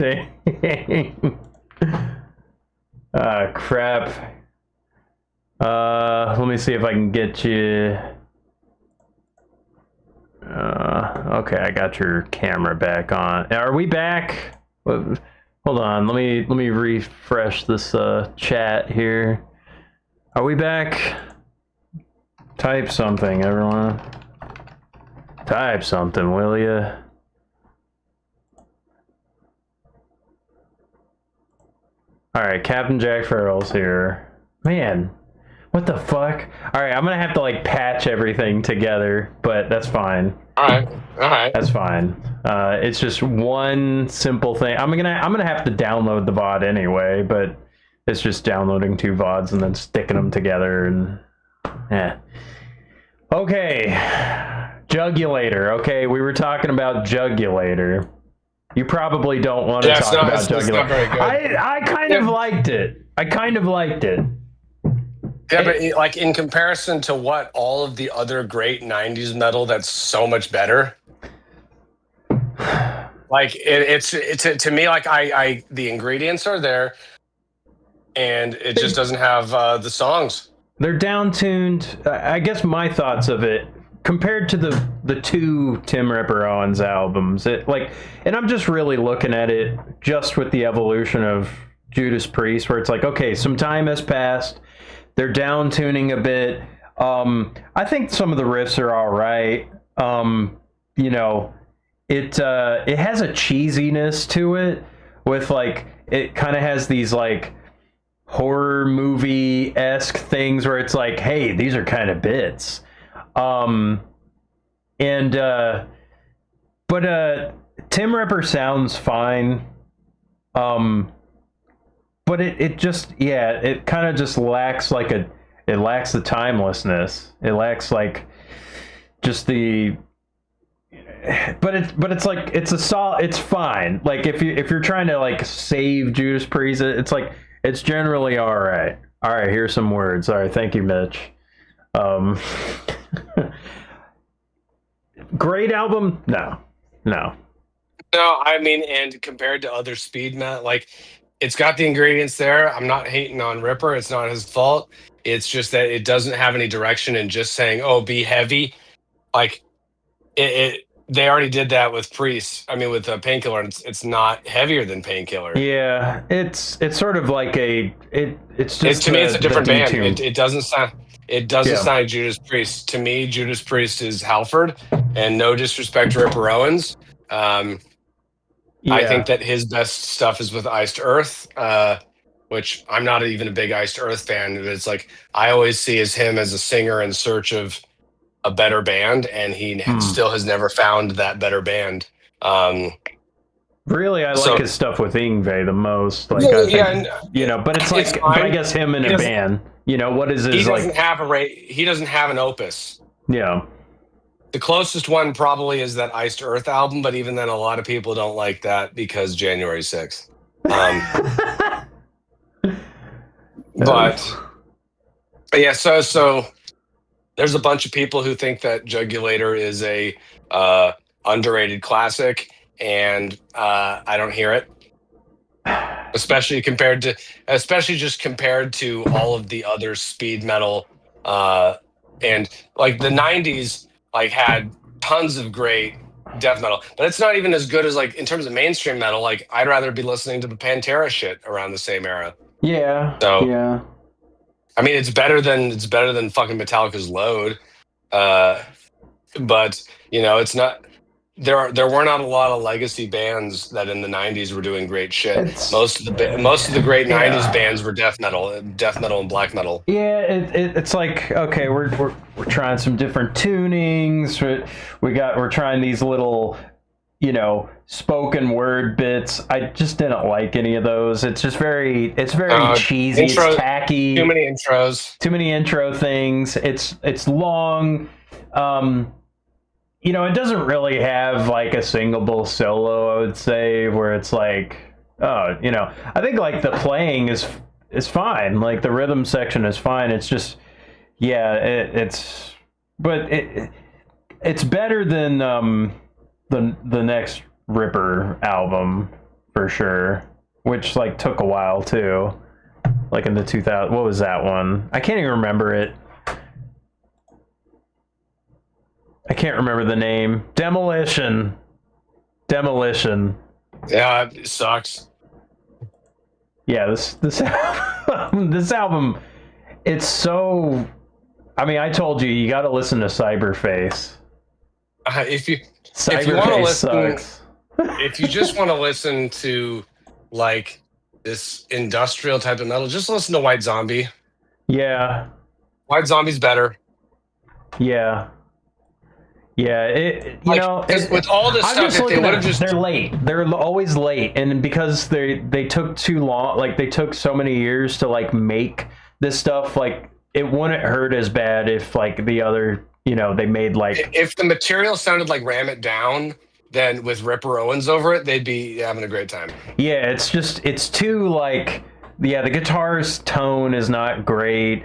Dang. Crap. Let me see if I can get you. Okay, I got your camera back on. Are we back? Hold on, let me refresh this chat here. Are we back? Type something, everyone. Type something, will ya? Alright, Captain Jack Farrell's here. Man, what the fuck? Alright, I'm gonna have to like patch everything together, but that's fine. Alright. That's fine. It's just one simple thing. I'm gonna have to download the VOD anyway, but it's just downloading two VODs and then sticking them together and yeah. Okay. Jugulator. Okay, we were talking about Jugulator. You probably don't want to talk about Jugulator. It's not very good. I kind of liked it. Yeah, but like in comparison to what all of the other great '90s metal, that's so much better. Like it's to me, like I the ingredients are there, and it just doesn't have the songs. They're down-tuned. I guess my thoughts of it compared to the two Tim Ripper Owens albums, and I'm just really looking at it just with the evolution of Judas Priest, where it's like, okay, some time has passed. They're down tuning a bit. I think some of the riffs are all right. You know, it has a cheesiness to it, with like it kind of has these like horror movie-esque things where it's like, hey, these are kind of bits. But Tim Ripper sounds fine. But it just, yeah, it kind of just lacks like it lacks the timelessness. It lacks like just the, but it's like, it's fine. Like if you're trying to like save Judas Priest, it's like, it's generally all right. All right, here's some words. All right, thank you, Mitch. Great album? No. No, I mean, and compared to other speed metal, like it's got the ingredients there. I'm not hating on Ripper. It's not his fault. It's just that it doesn't have any direction, and just saying, "Oh, be heavy," like they already did that with Priest. I mean, with Painkiller, it's not heavier than Painkiller. Yeah, it's sort of like it's just to me, it's a different band. It doesn't sound. It doesn't sound like Judas Priest. To me, Judas Priest is Halford, and no disrespect to Ripper Owens. I think that his best stuff is with Iced Earth, which I'm not even a big Iced Earth fan. It's like I always see him as a singer in search of a better band, and he still has never found that better band. Really, I like his stuff with Yngwie the most. Like, I think, you know, but it's like, but I guess him in a band. You know, what is his he doesn't have he doesn't have an opus. Yeah. The closest one probably is that Iced Earth album, but even then, a lot of people don't like that because January 6th. But yeah, so there's a bunch of people who think that Jugulator is a underrated classic, and I don't hear it. Especially just compared to all of the other speed metal, and like the '90s, like had tons of great death metal, but it's not even as good as like in terms of mainstream metal. Like I'd rather be listening to the Pantera shit around the same era. Yeah. So yeah. I mean, it's better than fucking Metallica's Load, but you know, it's not. There were not a lot of legacy bands that in the '90s were doing great shit. Most of the great '90s bands were death metal and black metal. Yeah, it's like, okay, we're trying some different tunings. We're trying these little, you know, spoken word bits. I just didn't like any of those. It's just very cheesy. It's tacky. Too many intros. Too many intro things. It's long. You know, it doesn't really have like a singable solo, I would say, where it's like, oh, you know, I think like the playing is fine. Like the rhythm section is fine. It's just, yeah, it's better than the next Ripper album for sure, which like took a while too. Like in the 2000, what was that one? I can't even remember it. I can't remember the name. Demolition. Yeah, it sucks. Yeah, this this album, it's so. I mean, I told you got to listen to Cyberface. If you want to Cyberface listen, sucks. if you just want to listen to like this industrial type of metal, just listen to White Zombie. Yeah, White Zombie's better. yeah. It Like, 'cause with all this I'm stuff, just if they looking would at have just they're late. They're always late, and because they took too long, like they took so many years to like make this stuff, like it wouldn't hurt as bad if like the other, they made like if the material sounded like Ram It Down, then with Ripper Owens over it, they'd be having a great time. yeah, it's too like the guitar's tone is not great.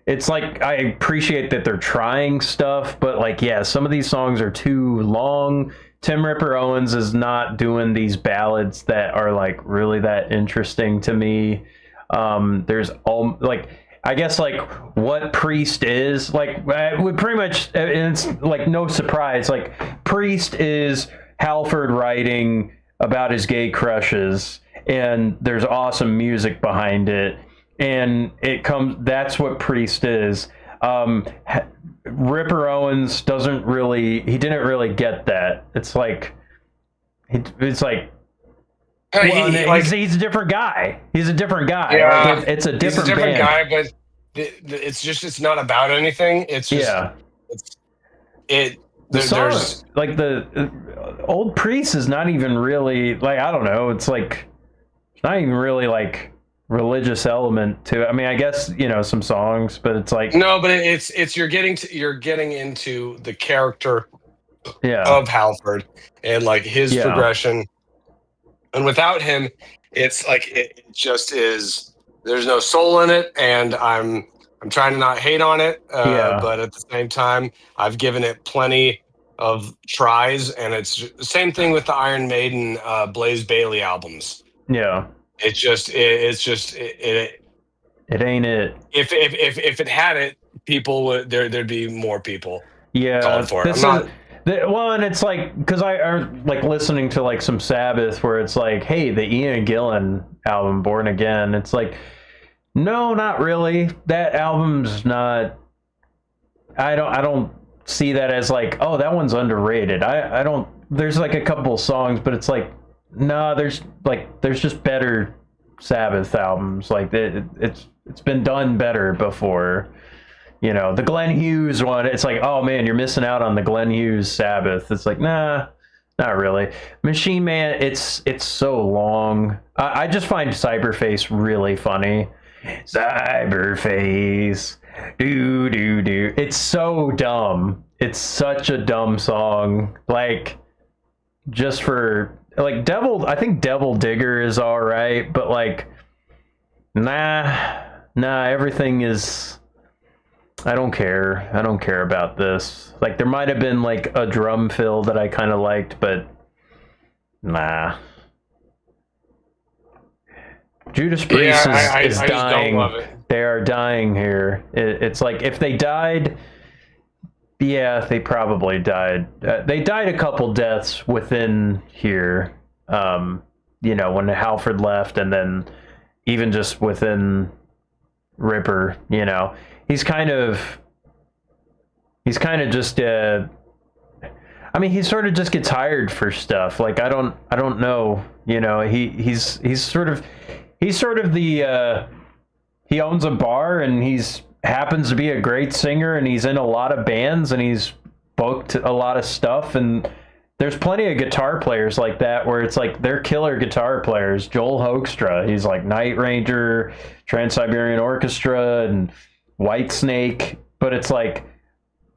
It's like I appreciate that they're trying stuff, but like some of these songs are too long. Tim Ripper Owens is not doing these ballads that are like really that interesting to me. There's all like I guess like what Priest is like would pretty much, and it's like no surprise, like Priest is Halford writing about his gay crushes, and there's awesome music behind it, and that's what Priest is. Ripper Owens didn't really get that. It's like he's a different guy. He's a different guy. Yeah, like it's a different he's a different band. guy, but it's not about anything. It's just there's like the old Priest is not even really like, I don't know. It's like not even really like religious element to it. I mean, I guess some songs, but it's like no, but it's you're getting into the character yeah of Halford and like his progression, and without him, it's like it just is. There's no soul in it, and I'm trying to not hate on it, but at the same time, I've given it plenty of tries, and it's the same thing with the Iron Maiden Blaze Bayley albums. Yeah. It ain't it. If it had it, people would there'd be more people. Yeah, for it. And it's like because I like listening to like some Sabbath where it's like, hey, the Ian Gillan album, Born Again. It's like, no, not really. That album's not. I don't see that as like, oh, that one's underrated. I don't. There's like a couple of songs, but it's like, no, there's just better Sabbath albums. Like it's been done better before. The Glenn Hughes one, it's like, oh man, you're missing out on the Glenn Hughes Sabbath. It's like, nah, not really. Machine Man, it's so long. I just find Cyberface really funny. Cyberface, do. It's so dumb. It's such a dumb song. Like, just for like I think Devil Digger is all right, but like, nah, everything is. I don't care about this. Like, there might have been like a drum fill that I kind of liked, but nah. Judas Priest is dying. Just don't love it. They are dying here. It's like if they died, they probably died. They died a couple deaths within here. When Halford left, and then even just within Ripper, he's kind of just I mean, he sort of just gets hired for stuff. Like I don't know, he's sort of the he owns a bar, and he's happens to be a great singer, and he's in a lot of bands, and he's booked a lot of stuff, and there's plenty of guitar players like that where it's like they're killer guitar players. Joel Hoekstra, he's like Night Ranger, Trans-Siberian Orchestra, and Whitesnake, but it's like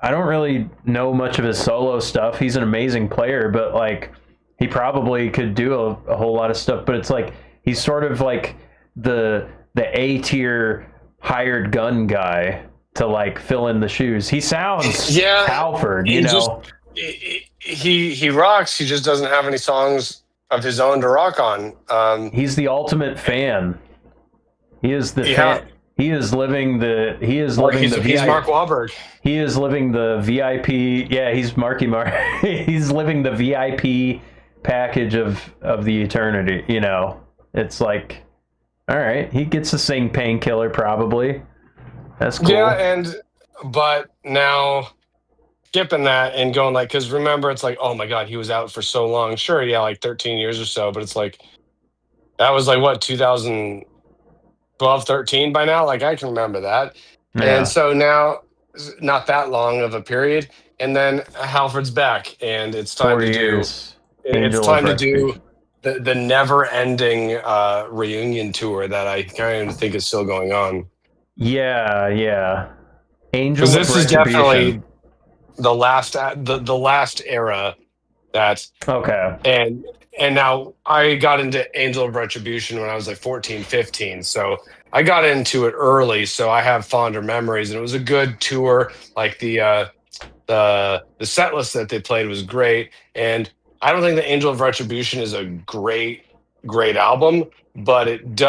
I don't really know much of his solo stuff. He's an amazing player, but like he probably could do a whole lot of stuff, but it's like he's sort of like the A-tier hired gun guy to like fill in the shoes. He sounds Halford, he rocks. He just doesn't have any songs of his own to rock on. He's the ultimate fan. He is the Yeah. fan. He is living the. He is living He's the. Mark Wahlberg. He is living the VIP. Yeah, he's Marky Mark. He's living the VIP package of the eternity. You know, it's like, all right, he gets to sing Painkiller probably. That's cool. Yeah, but now skipping that and going like, because remember, it's like, oh my God, he was out for so long. Sure, yeah, like 13 years or so, but it's like, that was like what, 2012, 13 by now? Like, I can remember that. Yeah. And so now, not that long of a period, and then Halford's back, and it's time 4 to years. do. It's time to do the never-ending reunion tour that I kind of think is still going on. Yeah. Angel Because of this is Retribution. definitely the last era that. Okay. And now I got into Angel of Retribution when I was like 14, 15. So I got into it early, so I have fonder memories, and it was a good tour. Like the set list that they played was great, and I don't think the Angel of Retribution is a great album, but it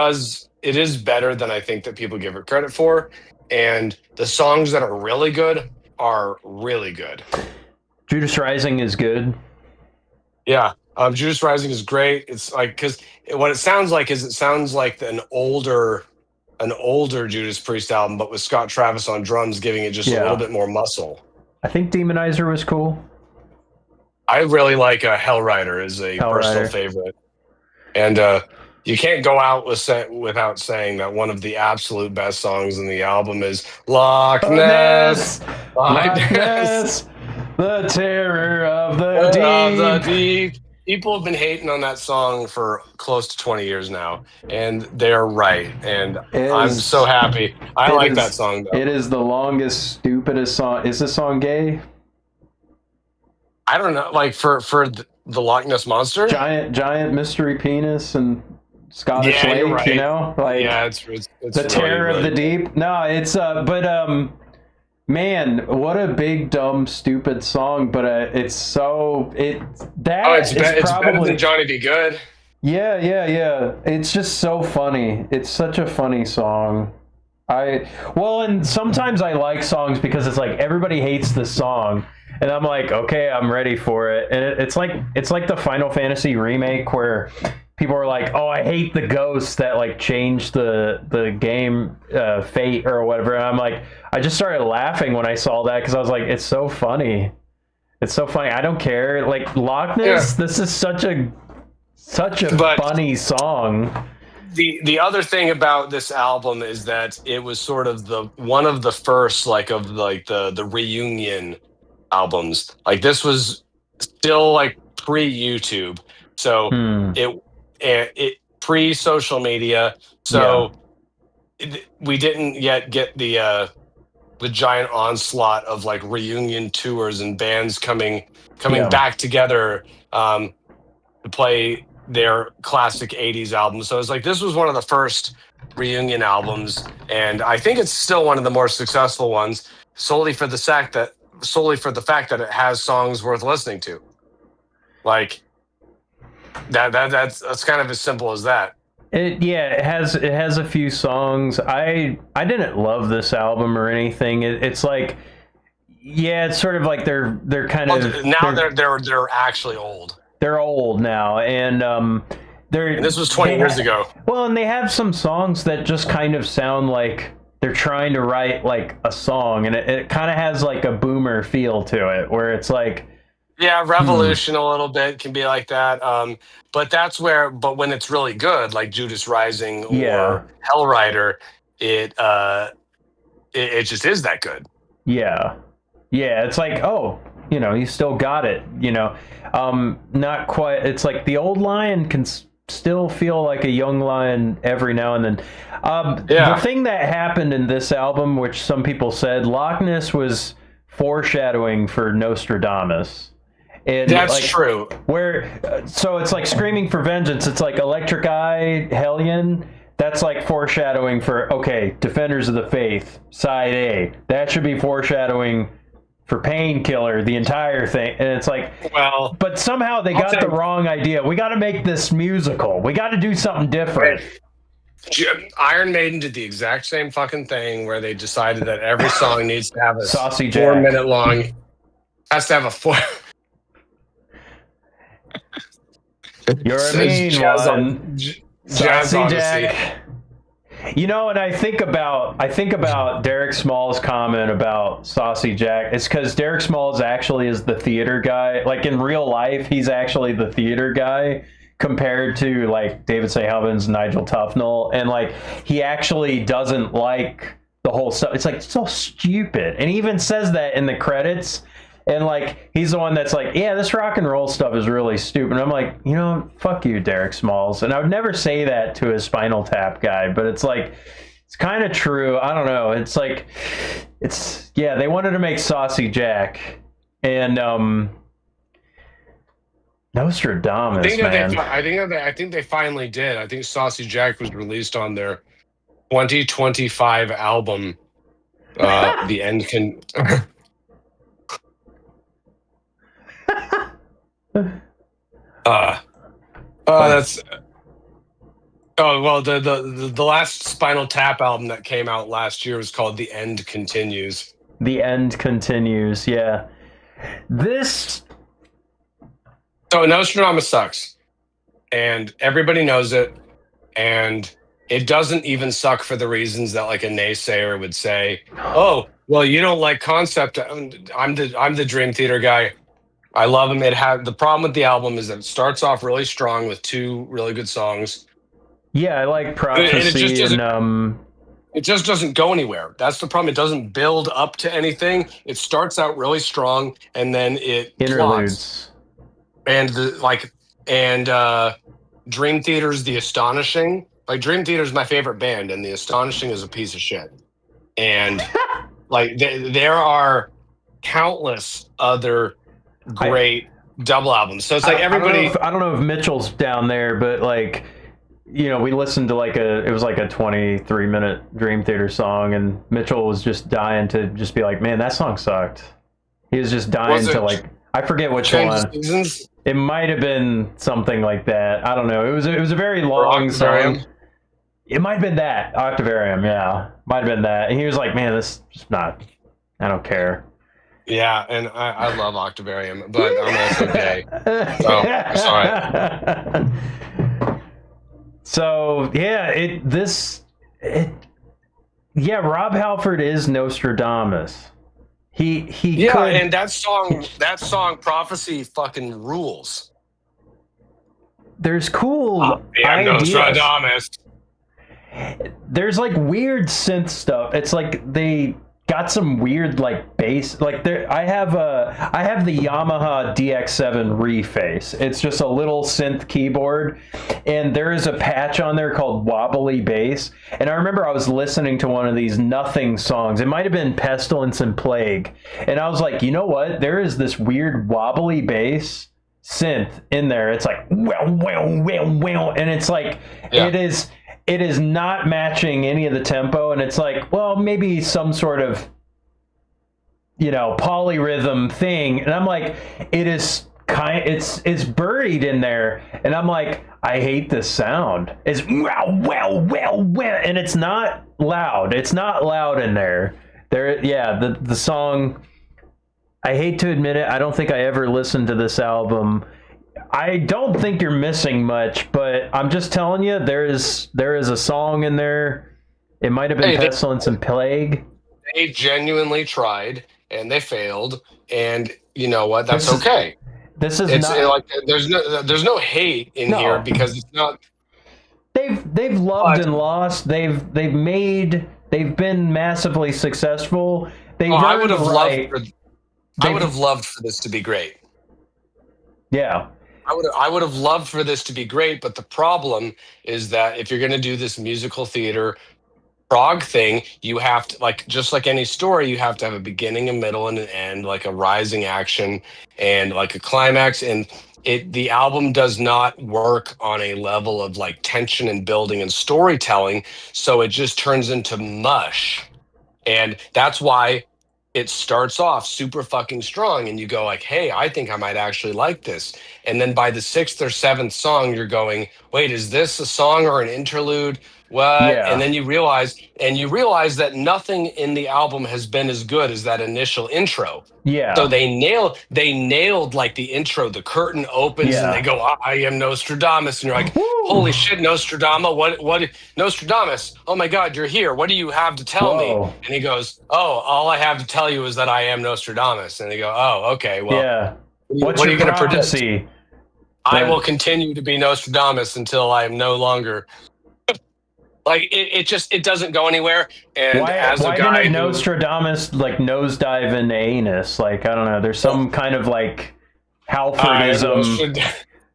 is better than I think that people give it credit for. And the songs that are really good are really good. Judas Rising is good. Yeah. Judas Rising is great. It's like, because what it sounds like is an older Judas Priest album, but with Scott Travis on drums, giving it just a little bit more muscle. I think Demonizer was cool. I really like Hellrider as a personal favorite, and you can't go out without saying that one of the absolute best songs in the album is Loch Ness. Loch Ness, the terror of the deep. People have been hating on that song for close to 20 years now, and they're right. And I'm so happy. I like that song, though. It is the longest, stupidest song. Is this song gay? I don't know. Like, for the Loch Ness Monster? Giant mystery penis and Scottish Lake, right. You know? Like, yeah, it's the terror of the deep. No, it's, man, what a big, dumb, stupid song, but it's probably better than Johnny Be Good. Yeah. It's just so funny. It's such a funny song. And sometimes I like songs because it's like everybody hates this song, and I'm like, okay, I'm ready for it. And it's like the Final Fantasy remake where people are like, oh, I hate the ghost that like changed the game fate or whatever. And I'm like, I just started laughing when I saw that because I was like, it's so funny. It's so funny. I don't care. Like Loch Ness, this is such a funny song. The other thing about this album is that it was sort of one of the first the reunion albums. Like this was still like pre-YouTube, so it pre-social media. So we didn't yet get the giant onslaught of like reunion tours and bands coming back together to play their classic 80s albums. So it's like this was one of the first reunion albums, and I think it's still one of the more successful ones solely for the fact that it has songs worth listening to. Like that's kind of as simple as that. It has a few songs. I didn't love this album or anything. It's like, it's sort of like they're kind of now they're actually old. They're old now, and and this was 20 years ago. Well, and they have some songs that just kind of sound like they're trying to write like a song, and it kind of has like a boomer feel to it, where it's like, Revolution a little bit can be like that. But when it's really good, like Judas Rising or Hellrider, it just is that good. Yeah, it's like, oh, you still got it, not quite. It's like the old Lion can still feel like a young Lion every now and then. The thing that happened in this album, which some people said Loch Ness was foreshadowing for Nostradamus. And that's true. So it's like Screaming for Vengeance. It's like Electric Eye, Hellion. That's like foreshadowing for, okay, Defenders of the Faith, side A. That should be foreshadowing for Painkiller, the entire thing, and it's like, Well, but somehow they got the wrong idea. We got to make this musical. We got to do something different. Iron Maiden did the exact same fucking thing where they decided that every song needs to have a Saucy 4 Jack. minute long. Has to have a 4. You're a mean Jazz one. Jazz Saucy Odyssey. Jack. You know, and I think about Derek Small's comment about Saucy Jack. It's because Derek Smalls actually is the theater guy. Like in real life, he's actually the theater guy compared to like David St. Helens, Nigel Tufnell, and like he actually doesn't like the whole stuff. It's like so stupid, and he even says that in the credits. And like he's the one that's like, yeah, this rock and roll stuff is really stupid. And I'm like, you know, fuck you, Derek Smalls. And I would never say that to a Spinal Tap guy, but it's like, it's kind of true. I don't know. It's like, they wanted to make Saucy Jack, and Nostradamus, I think they finally did. I think Saucy Jack was released on their 2025 album. The End Can. That's. Oh well, the last Spinal Tap album that came out last year was called The End Continues. The End Continues, yeah. So Nostradamus sucks, and everybody knows it, and it doesn't even suck for the reasons that like a naysayer would say. Oh, well, you don't like concept. I'm the Dream Theater guy. I love him. The problem with the album is that it starts off really strong with 2 really good songs. Yeah, I like Prophecy and it just doesn't go anywhere. That's the problem. It doesn't build up to anything. It starts out really strong and then it interludes. Plots. And Dream Theater's The Astonishing. Like Dream Theater's my favorite band, and The Astonishing is a piece of shit. And like there are countless other great double albums. So it's like everybody. I don't know if Mitchell's down there, but like, you know, we listened to it was like a 23-minute Dream Theater song, and Mitchell was just dying to just be like, man, that song sucked. He was just dying to like, I forget which one. Seasons? It might have been something like that. I don't know. It was a very long song. It might have been that Octavarium, yeah, might have been that. And he was like, man, this is not. I don't care. Yeah, and I love Octavarium, but I'm also gay. So, sorry. So, Rob Halford is Nostradamus. He could, and that song Prophecy fucking rules. There's cool ideas. Nostradamus. There's like weird synth stuff. It's like they got some weird like bass. Like there, I have the Yamaha DX7 Reface. It's just a little synth keyboard, and there is a patch on there called Wobbly Bass. And I remember I was listening to one of these Nothing songs. It might have been Pestilence and Plague, and I was like, you know what? There is this weird wobbly bass synth in there. It's like well, and it's like it is not matching any of the tempo, and it's like, well, maybe some sort of, you know, polyrhythm thing. And I'm like, it's buried in there, and I'm like, I hate this sound. It's well, and it's not loud. It's not loud in there. The song, I hate to admit it, I don't think I ever listened to this album. I don't think you're missing much, but I'm just telling you, there is a song in there. It might have been Pestilence and Plague. They genuinely tried, and they failed, and you know what? That's okay. This is not like there's no hate in here because it's not. They've loved and lost. They've been massively successful. I would have loved for this to be great. Yeah. I would have loved for this to be great, but the problem is that if you're going to do this musical theater prog thing, you have to, like, just like any story, you have to have a beginning, a middle, and an end, like a rising action and like a climax. And the album does not work on a level of like tension and building and storytelling, so it just turns into mush. And that's why it starts off super fucking strong, and you go like, hey, I think I might actually like this. And then by the sixth or seventh song, you're going, wait, is this a song or an interlude? What? And Yeah. then you realize that nothing in the album has been as good as that initial intro. So Yeah. they nailed like the intro. The curtain opens and they Yeah. go, I am Nostradamus. And you're like, Woo! holy shit, Nostradamus, what Nostradamus, oh my God, you're here. What do you have to tell me? Whoa. And he goes, oh, all I have to tell you is that I am Nostradamus. And they go, oh, okay, well, Yeah. What's what are your you going to predict? prophecy? I will That continue to be Nostradamus until I am no longer. Like it doesn't go anywhere. And as a why didn't guy who, Nostradamus like nosedive into anus? Like I don't know. There's some kind of like Halfordism.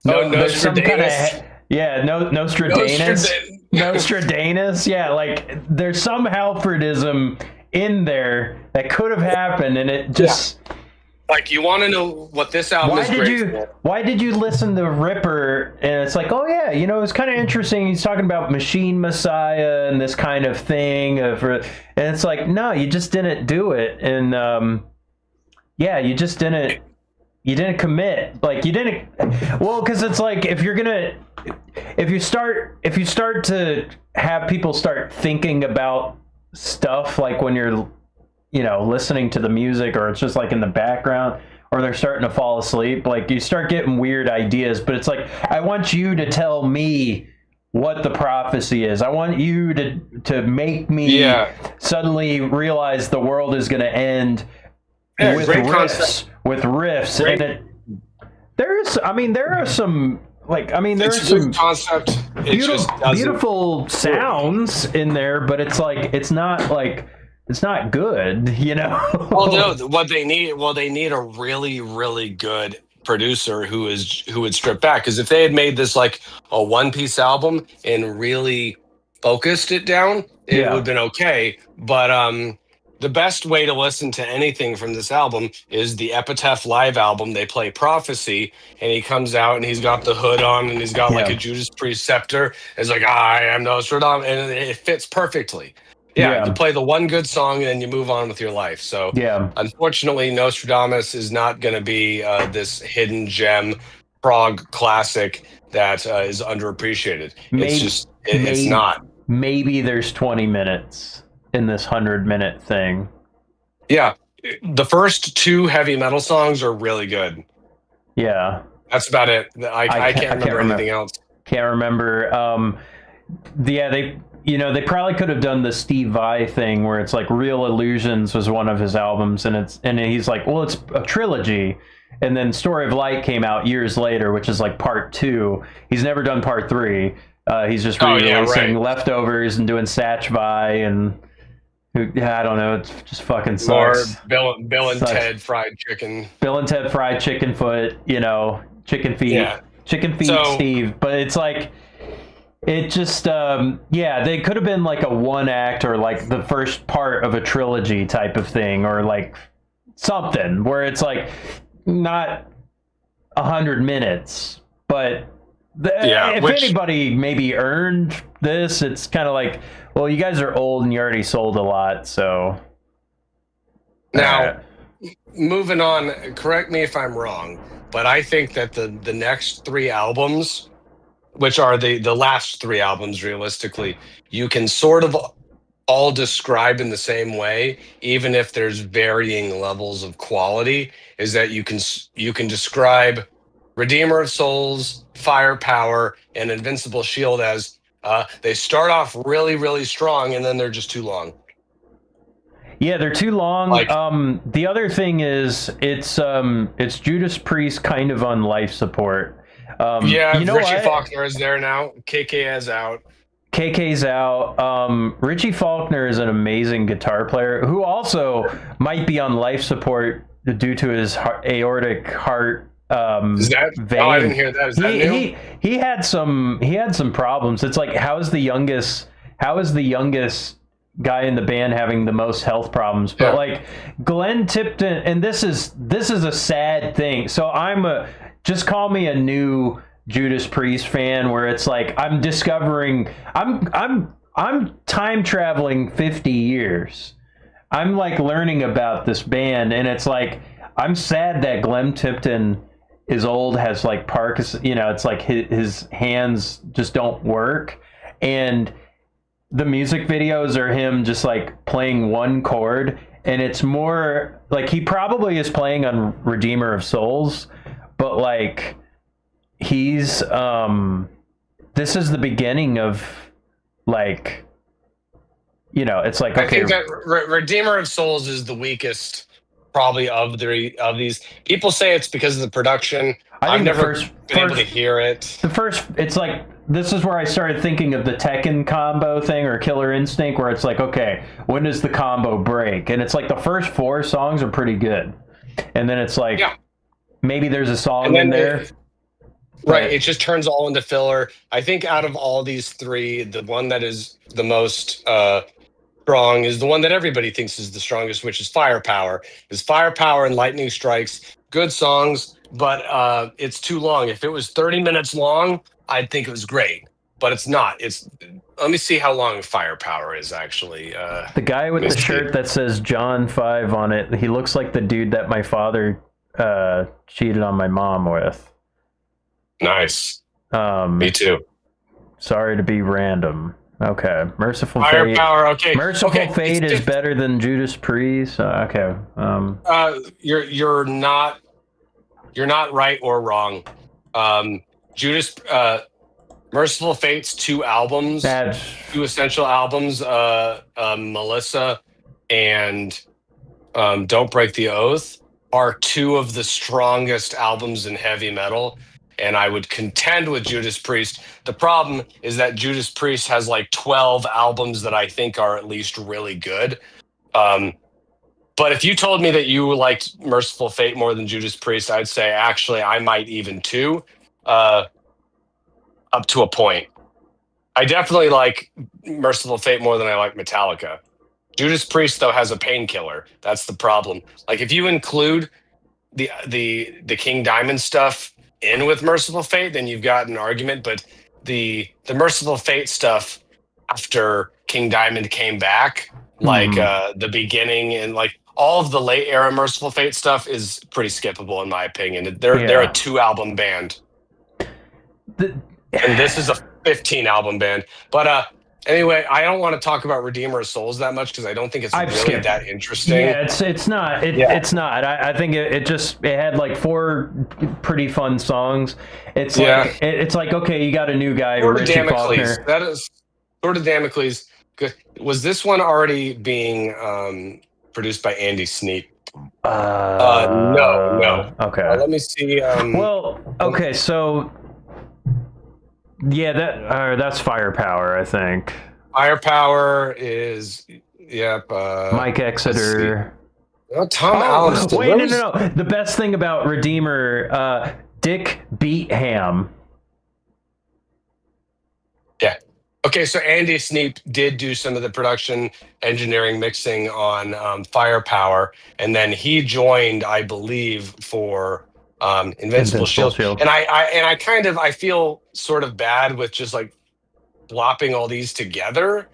Oh, There's some kind Nostradamus. of Nostradamus. Nostradamus. Yeah, like there's some Halfordism in there that could have happened, and it just. Like, you want to know what this album is great for? Why did you listen to Ripper? And it's like, oh yeah, you know, it's kind of interesting. He's talking about Machine Messiah and this kind of thing. And it's like, no, you just didn't do it. And yeah, you just didn't. You didn't commit. Like you didn't. Well, because it's like if you start to have people start thinking about stuff like when you're listening to the music, or it's just like in the background, or they're starting to fall asleep, like you start getting weird ideas. But it's like, I want you to tell me what the prophecy is. I want you to make me suddenly realize the world is going to end with riffs. And there are some concept. Beautiful sounds in there, but it's like it's not good, Well, no, they need a really, really good producer who would strip back. Because if they had made this like a one-piece album and really focused it down, it would have been okay. But the best way to listen to anything from this album is the Epitaph live album. They play Prophecy, and he comes out and he's got the hood on and he's got like a Judas Priest scepter. It's like, I am Nostradamus, and it fits perfectly. Yeah, you play the one good song and then you move on with your life. So unfortunately, Nostradamus is not going to be this hidden gem prog classic that is underappreciated. It's not. Maybe there's 20 minutes in this 100-minute thing. Yeah, the first two heavy metal songs are really good. Yeah. That's about it. I can't remember anything else. Can't remember. They probably could have done the Steve Vai thing where it's like Real Illusions was one of his albums, and he's like, well, it's a trilogy. And then Story of Light came out years later, which is like part 2. He's never done part 3. He's just re-releasing Leftovers and doing Satch Vai, and I don't know. It just fucking sucks. Or Bill and Ted Fried Chicken. Bill and Ted Fried Chicken Foot, chicken feet. Yeah. Chicken feet Steve. But it's like, it just, they could have been like a one act or like the first part of a trilogy type of thing, or like something where it's like not 100 minutes, but if anybody maybe earned this, it's kind of like, well, you guys are old and you already sold a lot, so. Now, moving on, correct me if I'm wrong, but I think that the next 3 albums, which are the last 3 albums, realistically, you can sort of all describe in the same way, even if there's varying levels of quality, is that you can describe Redeemer of Souls, Firepower, and Invincible Shield as they start off really, really strong, and then they're just too long. Yeah, they're too long. The other thing is it's Judas Priest kind of on life support. Richie Faulkner is there now. KK is out. KK's out. Richie Faulkner is an amazing guitar player who also might be on life support due to his aortic heart is that vein. Oh, I didn't hear that. Is that new? He had some problems. It's like, how is the youngest guy in the band having the most health problems? But like Glenn Tipton, and this is a sad thing. So just call me a new Judas Priest fan, where it's like I'm discovering I'm time traveling 50 years I'm like learning about this band, and it's like I'm sad that Glenn Tipton is old, has like Parkinson. You know, it's like his hands just don't work, and the music videos are him just like playing one chord, and it's more like he probably is playing on Redeemer of Souls, but like he's this is the beginning of like, you know, it's like, I okay, think that Redeemer of Souls is the weakest, probably of these. People say it's because of the production. I I've think never been able to hear it. the first, it's like, this is where I started thinking of the Tekken combo thing or Killer Instinct, where it's like, okay, when does the combo break? And it's like the first 4 songs are pretty good, and then it's like, Yeah. maybe there's a song in there. Right, it just turns all into filler. I think out of all these 3, the one that is the most strong is the one that everybody thinks is the strongest, which is Firepower. Is Firepower and Lightning Strikes good songs, but it's too long. If it was 30 minutes long, I'd think it was great, but it's not. Let me see how long Firepower is actually. The guy with the shirt that says John 5 on it, he looks like the dude that my father cheated on my mom with. Nice. Me too. Sorry to be random. Okay. Merciful Firepower, Fate. okay. Merciful Fate is better than Judas Priest. Okay. You're not right or wrong. Judas Merciful Fate's 2 albums, 2 essential albums, Melissa and Don't Break the Oath, are 2 of the strongest albums in heavy metal. And I would contend with Judas Priest. The problem is that Judas Priest has like 12 albums that I think are at least really good. But if you told me that you liked Merciful Fate more than Judas Priest, I'd say actually I might even too, up to a point. I definitely like Merciful Fate more than I like Metallica. Judas Priest though has a Painkiller. That's the problem. Like if you include the King Diamond stuff in with Merciful Fate, then you've got an argument. But the Merciful Fate stuff after King Diamond came back, like the beginning and like all of the late era Merciful Fate stuff is pretty skippable in my opinion. They're a 2-album band, and this is a 15-album band. But anyway, I don't want to talk about Redeemer of Souls that much because I don't think it's really that interesting. Yeah, it's not. It's not. I think it had like 4 pretty fun songs. It's like it's like, okay, you got a new guy, Richie Faulkner. That is Sword of Damocles. Good. Was this one already being produced by Andy Sneap? No. Okay. Let me see. Well, okay, so yeah, that's Firepower, I think. Firepower is Mike Exeter. Tom Allen. Wait, no. The best thing about Redeemer, Dick Beatham. Yeah. Okay, so Andy Sneap did do some of the production, engineering, mixing on Firepower, and then he joined, I believe, for Invincible Shield. And I feel sort of bad with just like flopping all these together,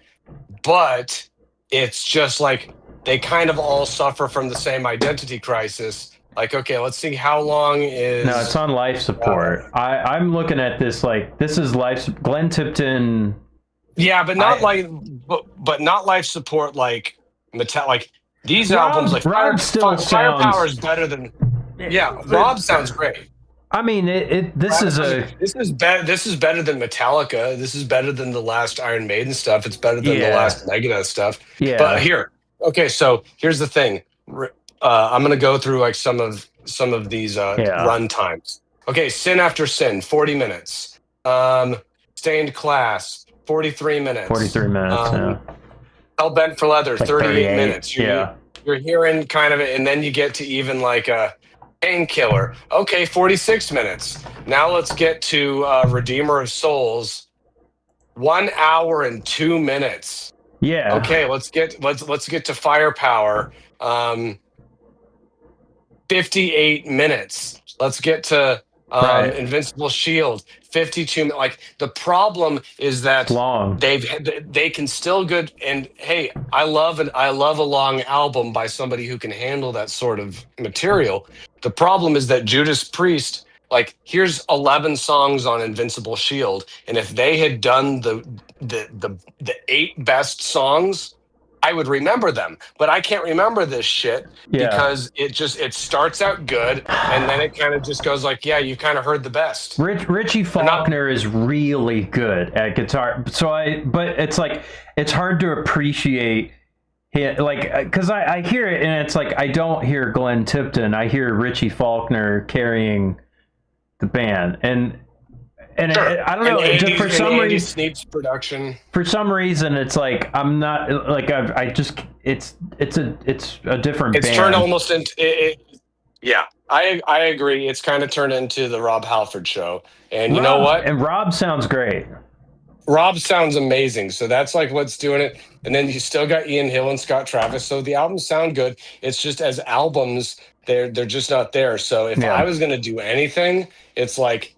but it's just like they kind of all suffer from the same identity crisis. Like, okay, let's see how long is. No, it's on life support. I'm looking at this like this is life. Glenn Tipton. Yeah, but not but not life support like like these albums. Like Firepower is better than. Yeah, Rob sounds great. I mean, this is better than Metallica. This is better than the last Iron Maiden stuff. It's better than the last Megadeth stuff. Yeah. But okay, so here's the thing. I'm gonna go through like some of these run times. Okay, Sin After Sin, 40 minutes. Stained Class, 43 minutes. 43 minutes. Hell Bent for Leather, like 38 minutes. You're hearing kind of it, and then you get to even like a Painkiller. Okay, 46 minutes. Now let's get to Redeemer of Souls. 1 hour and 2 minutes. Yeah. Okay, let's get to Firepower. 58 minutes. Let's get to Right. Invincible Shield, 52. Like the problem is It's that long. they can still good. And hey, I love a long album by somebody who can handle that sort of material. The problem is that Judas Priest, like, here's 11 songs on Invincible Shield, and if they had done the 8 best songs, I would remember them, but I can't remember this shit Yeah. because it starts out good and then it kind of just goes like, yeah, you kind of heard the best. Richie They're not Faulkner is really good at guitar. But it's like, it's hard to appreciate him, like, because I hear it and it's like, I don't hear Glenn Tipton. I hear Richie Faulkner carrying the band. And sure. I don't know, And just for some Andy reason, Sneap's production. for some reason, it's like, I'm not like, I just, it's a different It's band. turned almost into yeah. I agree. It's kind of turned into the Rob Halford show. And you know what? And Rob sounds great. Rob sounds amazing. So that's like what's doing it. And then you still got Ian Hill and Scott Travis. So the albums sound good. It's just as albums, they're just not there. So if Yeah. I was going to do anything, it's like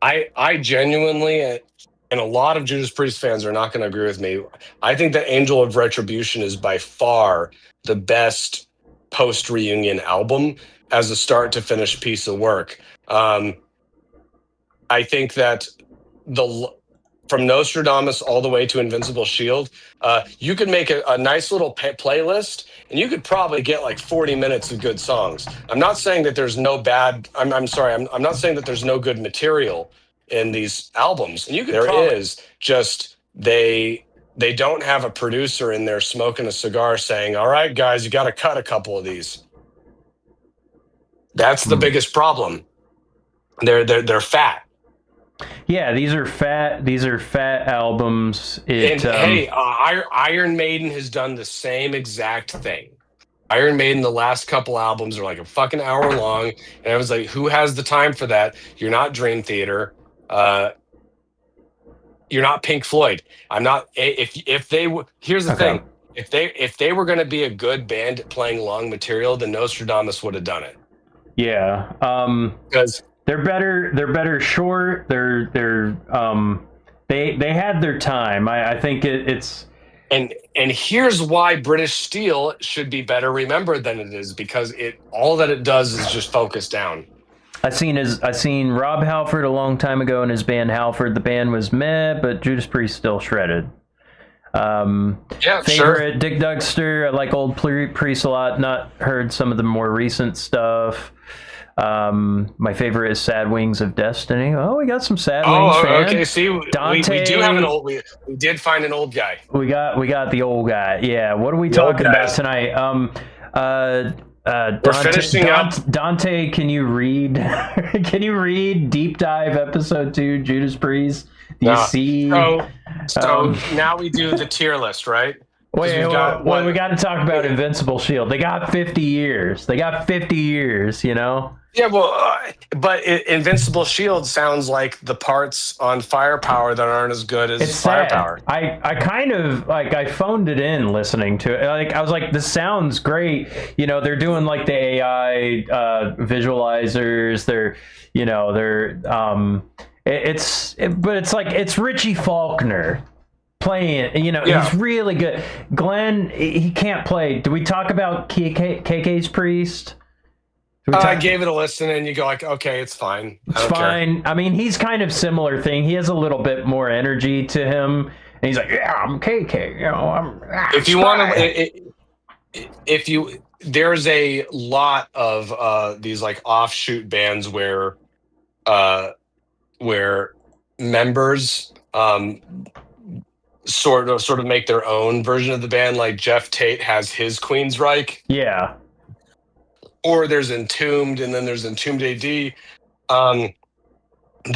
I genuinely, and a lot of Judas Priest fans are not going to agree with me. I think that Angel of Retribution is by far the best post reunion album as a start to finish piece of work. I think that from Nostradamus all the way to Invincible Shield, you could make a nice little playlist, and you could probably get like 40 minutes of good songs. I'm not saying that there's no bad. I'm sorry. I'm not saying that there's no good material in these albums. And there is, just they don't have a producer in there smoking a cigar saying, "All right, guys, you got to cut a couple of these." That's the biggest problem. They're fat. Yeah, these are fat albums. Hey, Iron Maiden has done the same exact thing. Iron Maiden, the last couple albums are like a fucking hour long, and I was like, who has the time for that? You're not Dream Theater. You're not Pink Floyd. I'm not. If they here's the thing. If they were going to be a good band at playing long material, then Nostradamus would have done it. Yeah. Because they're better short. They had their time. I think it's and here's why British Steel should be better remembered than it is, because all that it does is just focus down. I seen Rob Halford a long time ago in his band Halford. The band was meh, but Judas Priest still shredded. Yeah, favorite, sure. Dick Dugster. I like old Priest a lot. Not heard some of the more recent stuff. My favorite is Sad Wings of Destiny. Oh, we got some Sad Wings fans. Okay. See, Dante, we do have an old. We did find an old guy. We got the old guy. Yeah. What are we talking about tonight? We're finishing up. Dante, can you read? Can you read Deep Dive Episode 2, Judas Priest? Do you see? So now we do the tier list, right? Wait, we got to talk about Invincible Shield. They got 50 years. You know? Yeah, well, but Invincible Shield sounds like the parts on Firepower that aren't as good as Firepower. I kind of, like, I phoned it in listening to it. Like, I was like, this sounds great. You know, they're doing, like, the AI visualizers. But it's like, it's Richie Faulkner playing, you know. Yeah. He's really good. Glenn, he can't play. Do we talk about KK's Priest? I gave it a listen, and you go like, okay, it's fine. It's fine. Care. I mean, he's kind of similar thing. He has a little bit more energy to him, and he's like, yeah, I'm KK. You know, if you want to, there's a lot of these like offshoot bands where members sort of make their own version of the band. Like Jeff Tate has his Queensryche. Yeah. Or there's Entombed, and then there's Entombed AD. The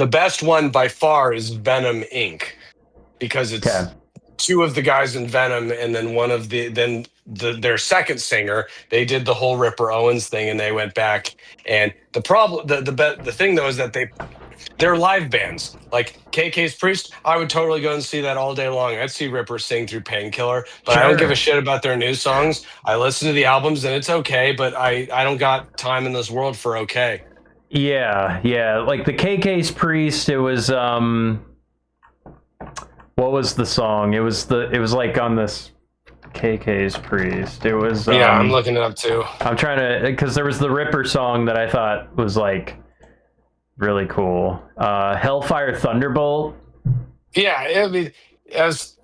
best one by far is Venom Inc., because it's two of the guys in Venom, and then one of their second singer. They did the whole Ripper Owens thing, and they went back. And the problem, the thing though, is that they're live bands. Like KK's Priest, I would totally go and see that all day long. I'd see Ripper sing through Painkiller, but I don't give a shit about their new songs. I listen to the albums and it's okay, but I don't got time in this world for okay. Yeah. Like the KK's Priest, it was what was the song? It was like on this KK's Priest. It was Yeah, I'm looking it up too. I'm trying to, because there was the Ripper song that I thought was like really cool. Hellfire Thunderbolt. Yeah, I mean, as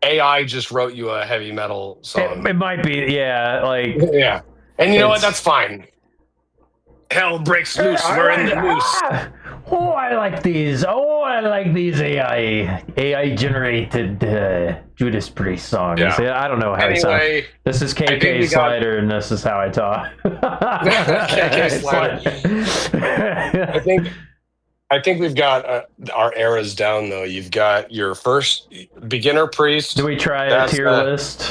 AI just wrote you a heavy metal song. It might be, yeah, like Yeah, and you know what? That's fine. Hell breaks loose. We're in the noose. Oh, I like these. Oh, I like these AI generated Judas Priest songs. Yeah. I don't know how Anyway, to sound. This is KK Slider, and this is how I talk. KK Slider. I think we've got our eras down though. You've got your first beginner priest. Do we try a tier list?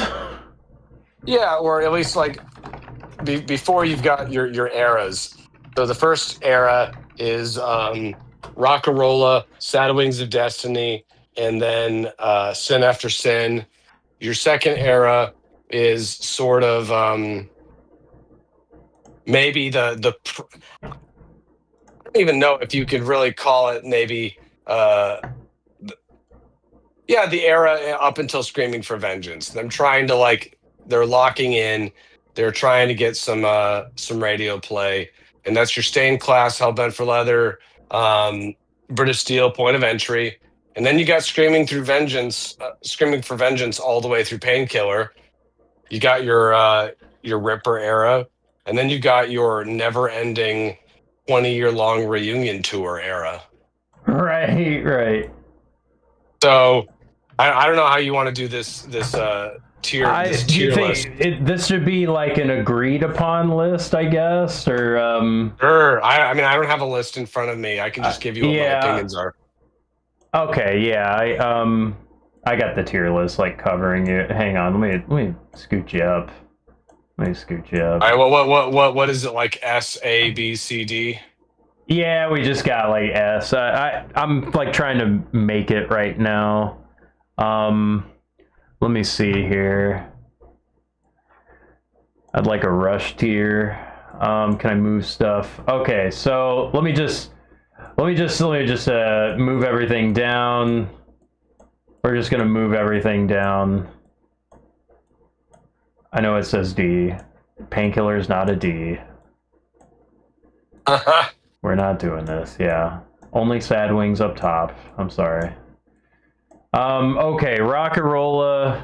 Yeah, or at least like before you've got your eras. So the first era is Rockarola, Sad Wings of Destiny, and then Sin After Sin. Your second era is sort of maybe I don't even know if you could really call it maybe the era up until Screaming for Vengeance. Them trying to they're locking in, they're trying to get some radio play, and that's your Stained Class, Hellbent for Leather, British Steel, Point of Entry, and then you got Screaming for Vengeance all the way through Painkiller. You got your Ripper era, and then you got your never-ending 20-year-long reunion tour era. Right. So I don't know how you want to do this tier. Do you think this should be like an agreed upon list, I guess, or Sure. I mean, I don't have a list in front of me. I can just give you what my opinions are. Okay, yeah. I got the tier list like covering it. Hang on, let me scoot you up. All right. What is it, like S, A, B, C, D? Yeah, we just got like S. I'm like trying to make it right now. Let me see here. I'd like a Rush tier. Can I move stuff? Okay, so let me just move everything down. We're just gonna move everything down. I know it says D. Painkiller is not a D. We're not doing this, yeah. Only Sad Wings up top. I'm sorry. Okay, Rockarola.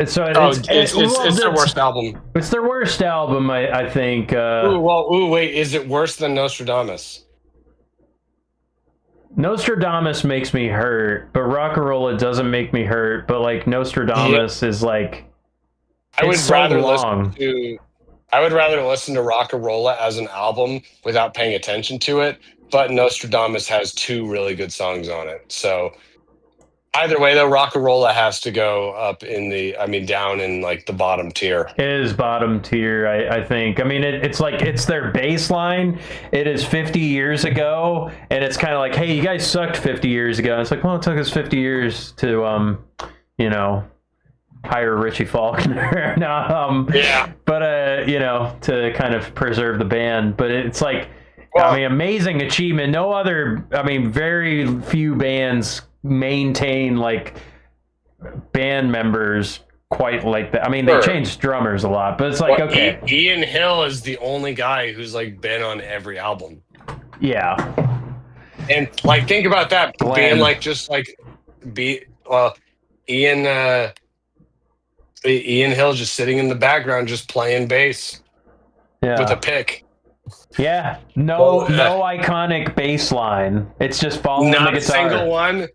So it's their worst album. It's their worst album, I think. Wait, is it worse than Nostradamus? Nostradamus makes me hurt, but Rockarola doesn't make me hurt. But like Nostradamus is like, I would rather listen to Rockarola as an album without paying attention to it. But Nostradamus has 2 really good songs on it. So either way, though, Rockarola has to go up down in like the bottom tier. It is bottom tier, I think. I mean, it's like, it's their baseline. It is 50 years ago, and it's kind of like, hey, you guys sucked 50 years ago. And it's like, well, it took us 50 years to, hire Richie Faulkner. But to kind of preserve the band. But it's like, amazing achievement. No other, very few bands maintain like band members quite like that. I mean, they changed drummers a lot, but it's like, okay. Ian Hill is the only guy who's like been on every album. Yeah. And like, think about that. Being like, just like, Ian Hill just sitting in the background, just playing bass with a pick. Yeah. No iconic bass line. It's just following the guitar. Not a single one.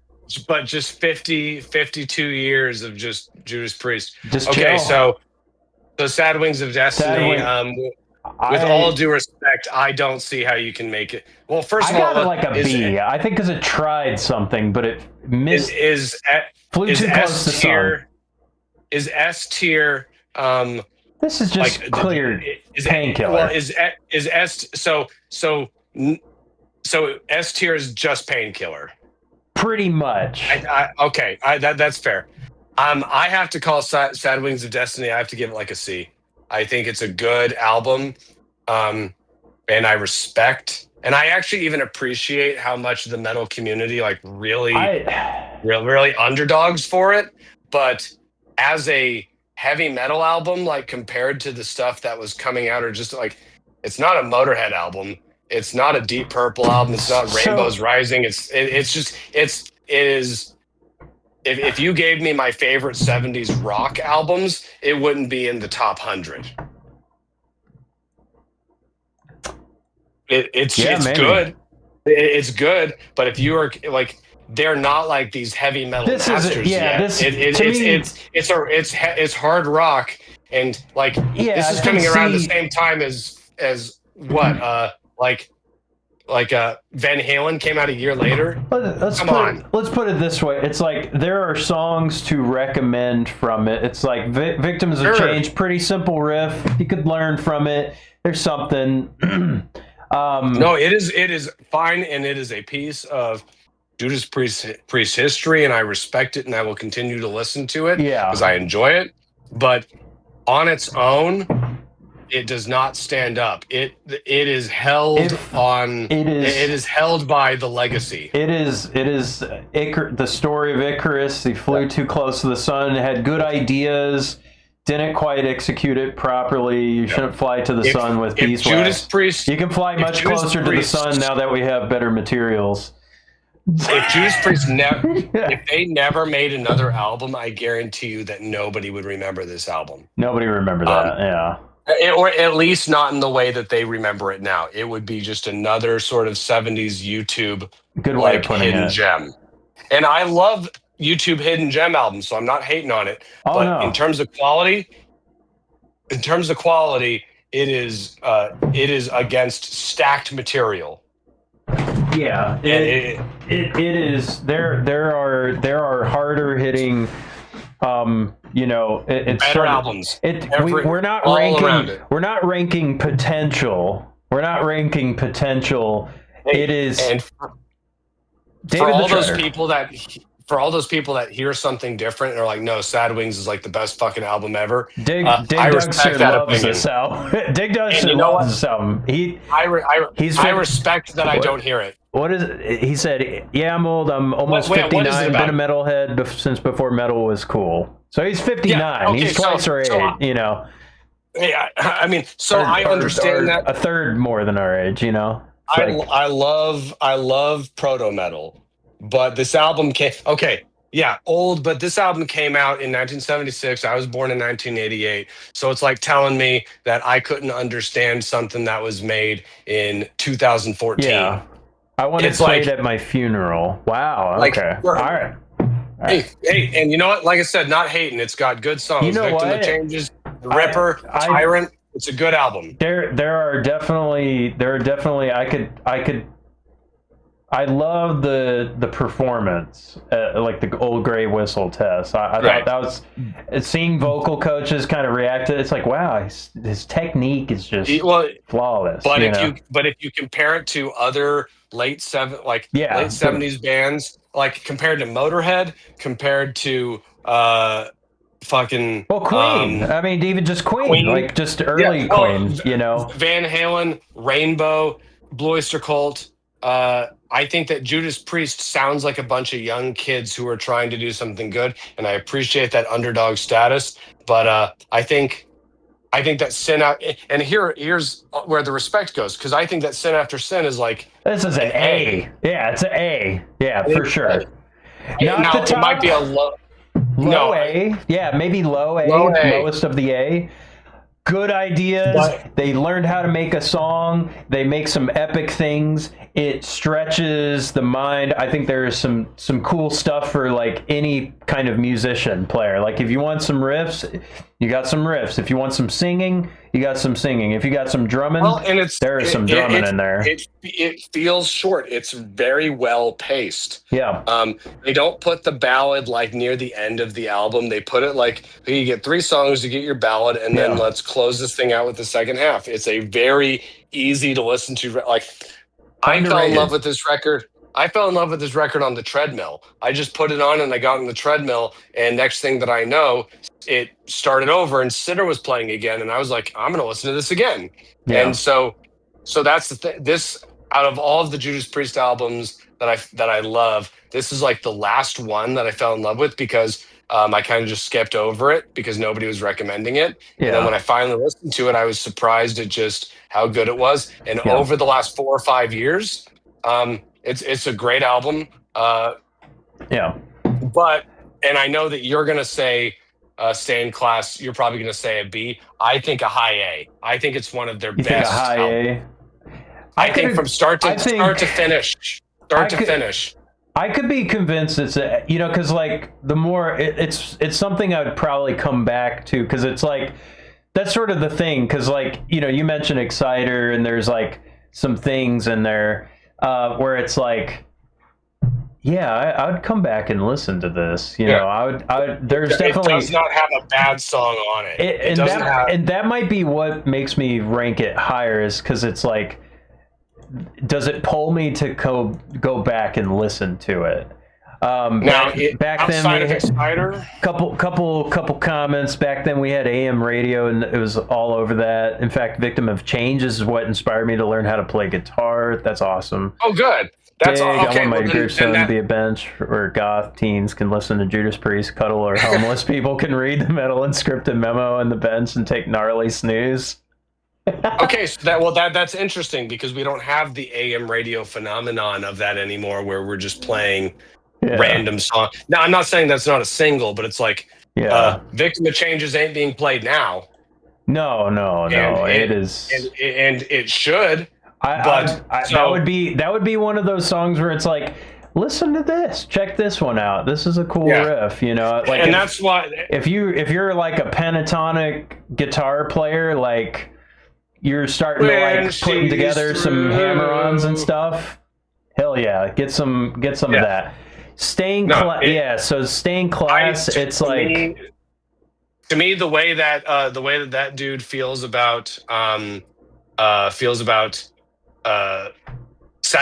But just 52 years of just Judas Priest. Chill. So Sad Wings of Destiny. With all due respect, I don't see how you can make it. Well, first of all, I got it like a B. I think because it tried something, but it missed. Flew too close to some. Is S tier? This is just like, clear Painkiller. Well, is S so S tier is just Painkiller. Pretty much. That's fair. I have to call Sad Wings of Destiny. I have to give it like a C. I think it's a good album. and I respect, and I actually even appreciate how much the metal community like really underdogs for it. But as a heavy metal album, like compared to the stuff that was coming out, or just like, it's not a Motorhead album. It's not a Deep Purple album. It's not Rainbows Rising. It is. If you gave me my favorite 70s rock albums, it wouldn't be in the top 100. It's good. It's good, but if you are like, they're not like these heavy metal masters yet. It's hard rock, and like this is coming around the same time as what Van Halen came out a year later. Let's put it this way. It's like there are songs to recommend from it. It's like Victims of Change, pretty simple riff. You could learn from it. There's something. No, it is fine, and it is a piece of Judas Priest history, and I respect it, and I will continue to listen to it because I enjoy it. But on its own, it does not stand up. It is held It is held by the legacy. It is the story of Icarus. He flew too close to the sun. Had good ideas. Didn't quite execute it properly. You shouldn't fly to the sun with beeswax. You can fly much closer to the sun now that we have better materials. If Judas Priest if they never made another album, I guarantee you that nobody would remember this album. Nobody remember that, or at least not in the way that they remember it now. It would be just another sort of 70s YouTube hidden gem. And I love YouTube hidden gem albums, so I'm not hating on it. In terms of quality, it is against stacked material. Yeah, it is. There are harder hitting. It's better albums. We're not ranking. We're not ranking potential. It is. And for all those people that hear something different and are like, no, Sad Wings is like the best fucking album ever. I respect that opinion. Dig Dugster loves this album. I respect that I don't hear it. What is it? He said, yeah, I'm old. I'm almost 59. Been a metalhead since before metal was cool. So he's 59. Yeah, okay, he's twice our age, Yeah, I mean, I understand that. A third more than our age, I love proto metal. But this album old, but this album came out in 1976. I was born in 1988. So it's like telling me that I couldn't understand something that was made in 2014. Yeah. I want it played at my funeral. Wow. Okay. All right. Hey, and you know what? Like I said, not hating. It's got good songs. Victim of Changes, The Ripper, Tyrant. It's a good album. There are definitely I love the performance, like the old Gray Whistle test. I thought that was seeing vocal coaches kind of react to it. It's like, wow, his technique is just flawless. But if you compare it to other late 70s bands, like compared to Motorhead, compared to Queen. I mean, even just Queen. Like just early Queen. Van Halen, Rainbow, Blue Oyster Cult. I think that Judas Priest sounds like a bunch of young kids who are trying to do something good, and I appreciate that underdog status. But I think that Sin Out, and here's where the respect goes, because I think that Sin After Sin is like, this is an A. Yeah, it's an A. Yeah, for sure. Now it might be a low A. Yeah, maybe low A. Lowest of the A. Good ideas. They learned how to make a song. They make some epic things. It stretches the mind. I think there's some cool stuff for like any kind of musician player. Like if you want some riffs, you got some riffs. If you want some singing, you got some singing. If you got some drumming, there's some drumming in there. It feels short. It's very well paced. Yeah. They don't put the ballad like near the end of the album. They put it like, hey, you get 3 songs to get your ballad, and then let's close this thing out with the second half. It's a very easy to listen to. Like, I fell in love with this record. I fell in love with this record on the treadmill. I just put it on and I got on the treadmill, and next thing that I know, it started over and Sinner was playing again, and I was like, I'm going to listen to this again. Yeah. And so So that's the thing. This out of all of the Judas Priest albums that I love, this is like the last one that I fell in love with because I kind of just skipped over it because nobody was recommending it. And then when Yeah. I finally listened to it, I was surprised at just how good it was. And Yeah. over the last 4 or 5 years, it's a great album. Yeah. But and I know that you're gonna say Stained Class. You're probably gonna say a B. I think a high A. I think it's one of their You think a best high albums. A? I think from start to finish, I could be convinced it's a, because like the more it's something I would probably come back to because it's like that's sort of the thing because like you mentioned Exciter and there's like some things in there where it's like I would come back and listen to this. I would. There's definitely. It does not have a bad song on it. It doesn't have, and that might be what makes me rank it higher is because it's like, does it pull me to go back and listen to it? Back then, outside of Exciter, couple comments. Back then, we had AM radio, and it was all over that. In fact, Victim of Change is what inspired me to learn how to play guitar. That's awesome. Oh, good. That's okay. I want my group to be a bench where goth teens can listen to Judas Priest, cuddle, or homeless people can read the metal unscripted memo on the bench and take gnarly snooze. Okay, so that's interesting because we don't have the AM radio phenomenon of that anymore, where we're just playing random song. Now, I'm not saying that's not a single, but it's like Victim of Changes ain't being played now. No, it is, and it should. That would be one of those songs where it's like, listen to this, check this one out. This is a cool riff, like. And that's why if you're like a pentatonic guitar player, like you're starting to like putting together some hammer-ons and stuff. Hell yeah, get some of that. Stained Class. So Stained Class, it's like. To me, the way that dude feels about Sad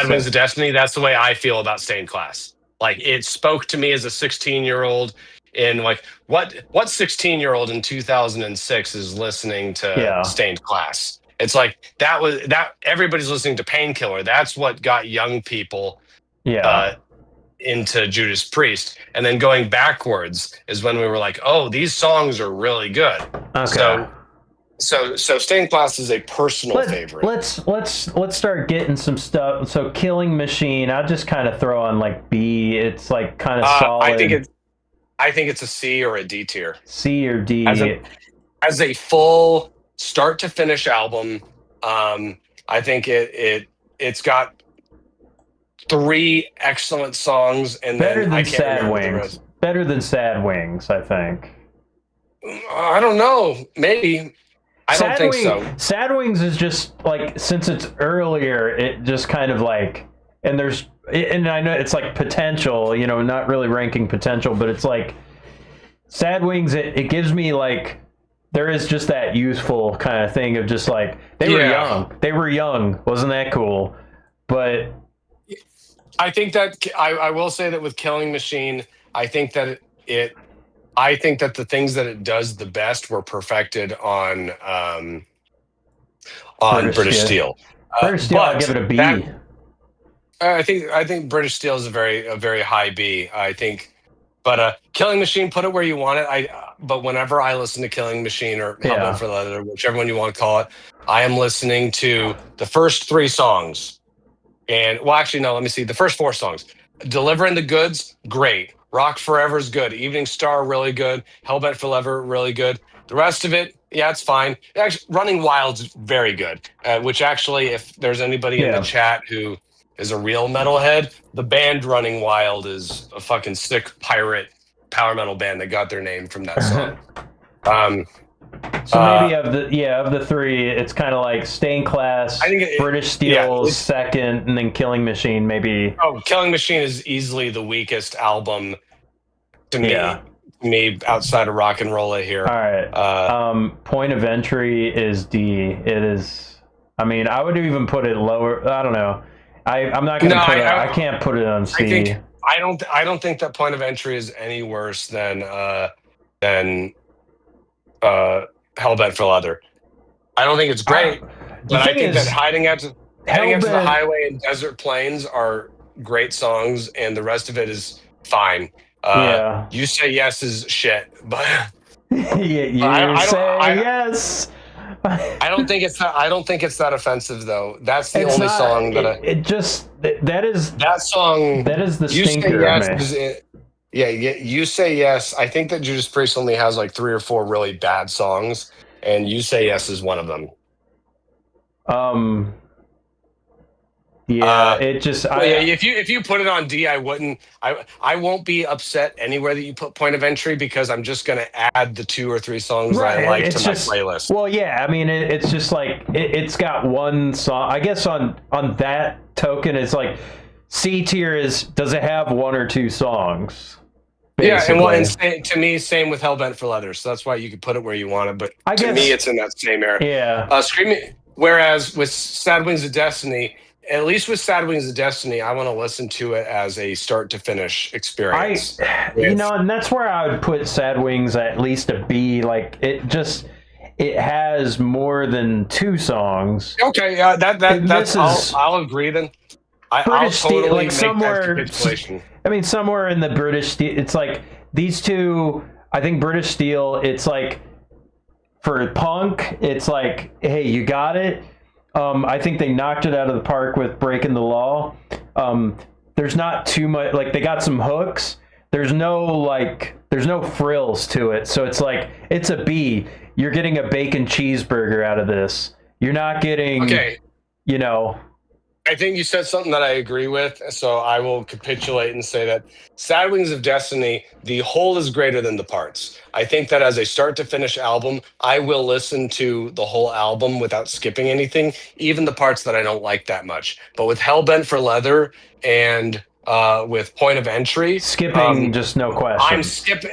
Wings of Destiny, that's the way I feel about Stained Class. Like, it spoke to me as a 16-year-old in like what 16-year-old in 2006 is listening to Stained Class. It's like that everybody's listening to Painkiller. That's what got young people into Judas Priest. And then going backwards is when we were like, oh, these songs are really good. Okay. So Stained Class is a personal favorite. Let's start getting some stuff. So Killing Machine, I'll just kind of throw on like B. It's like kind of solid. I think it's a C or a D tier. C or D. As a full start to finish album, I think it's got 3 excellent songs, and better then than I can't Sad remember the Wings. rest. Better than Sad Wings, I think. I don't know. Maybe. I don't think so. Sad Wings is just like, since it's earlier, it just kind of like, and I know it's like potential, not really ranking potential, but it's like Sad Wings, it gives me like, there is just that youthful kind of thing of just like, they were young. Wasn't that cool? But I think that I will say that with Killing Machine, I think that I think that the things that it does the best were perfected on British Steel. British Steel, I'll give it a B. I think British Steel is a very high B. I think, but Killing Machine, put it where you want it. But whenever I listen to Killing Machine or Hellbent for Leather, whichever one you want to call it, I am listening to the first 3 songs. And let me see. The first 4 songs. Delivering the Goods, great. Rock Forever is good. Evening Star, really good. Hellbent for Leather, really good. The rest of it, it's fine. Actually, Running Wild's very good. Which actually, if there's anybody in the chat who is a real metalhead, the band Running Wild is a fucking sick pirate power metal band that got their name from that song. So maybe of the 3, it's kind of like Stained Class, British Steel second, and then Killing Machine maybe. Oh, Killing Machine is easily the weakest album to me. Me outside of Rock and Roll here. All right. Point of Entry is D. It is. I mean, I would even put it lower. I don't know. I'm not going to put it. I can't put it on C. I don't think that Point of Entry is any worse than Hellbent for Leather. I don't think it's great. But I thing think that is, Heading Out to the Hellbent. Highway and Desert Plains are great songs, and the rest of it is fine. Yeah. You Say Yes is shit, but You say I yes. I don't think it's that. I don't think it's that offensive though. That's the It's only not. song that It just that is that song. that is the You Say stinker of Yes me. is it. Yeah, You Say Yes. I think that Judas Priest only has like 3 or 4 really bad songs, and You Say Yes is one of them. Yeah, it just Well, yeah, if you put it on D, I wouldn't. I won't be upset anywhere that you put Point of Entry because I'm just going to add the 2 or 3 songs that I like to my playlist. Well, yeah, I mean, it's just like it's got one song. I guess on that token, it's like C tier is does it have 1 or 2 songs? Yeah, and Basically. to me, same with Hellbent for Leather. So that's why you could put it where you want it. But I to guess, me, it's in that same era. yeah. Screaming. Whereas with Sad Wings of Destiny, at least with Sad Wings of Destiny, I want to listen to it as a start to finish experience. And that's where I would put Sad Wings at least a B. Like it has more than 2 songs. Okay, I'll agree then. I'll totally make that capitulation. I mean, somewhere in the British Steel, it's like these two. I think British Steel. It's like for punk, it's like, hey, you got it. I think they knocked it out of the park with Breaking the Law. There's not too much. Like they got some hooks. There's no frills to it. So it's like it's a B. You're getting a bacon cheeseburger out of this. You're not getting. Okay. You know. I think you said something that I agree with, so I will capitulate and say that Sad Wings of Destiny, the whole is greater than the parts. I think that as a start to finish album, I will listen to the whole album without skipping anything, even the parts that I don't like that much. But with Hellbent for Leather and with Point of Entry, skipping, just no question.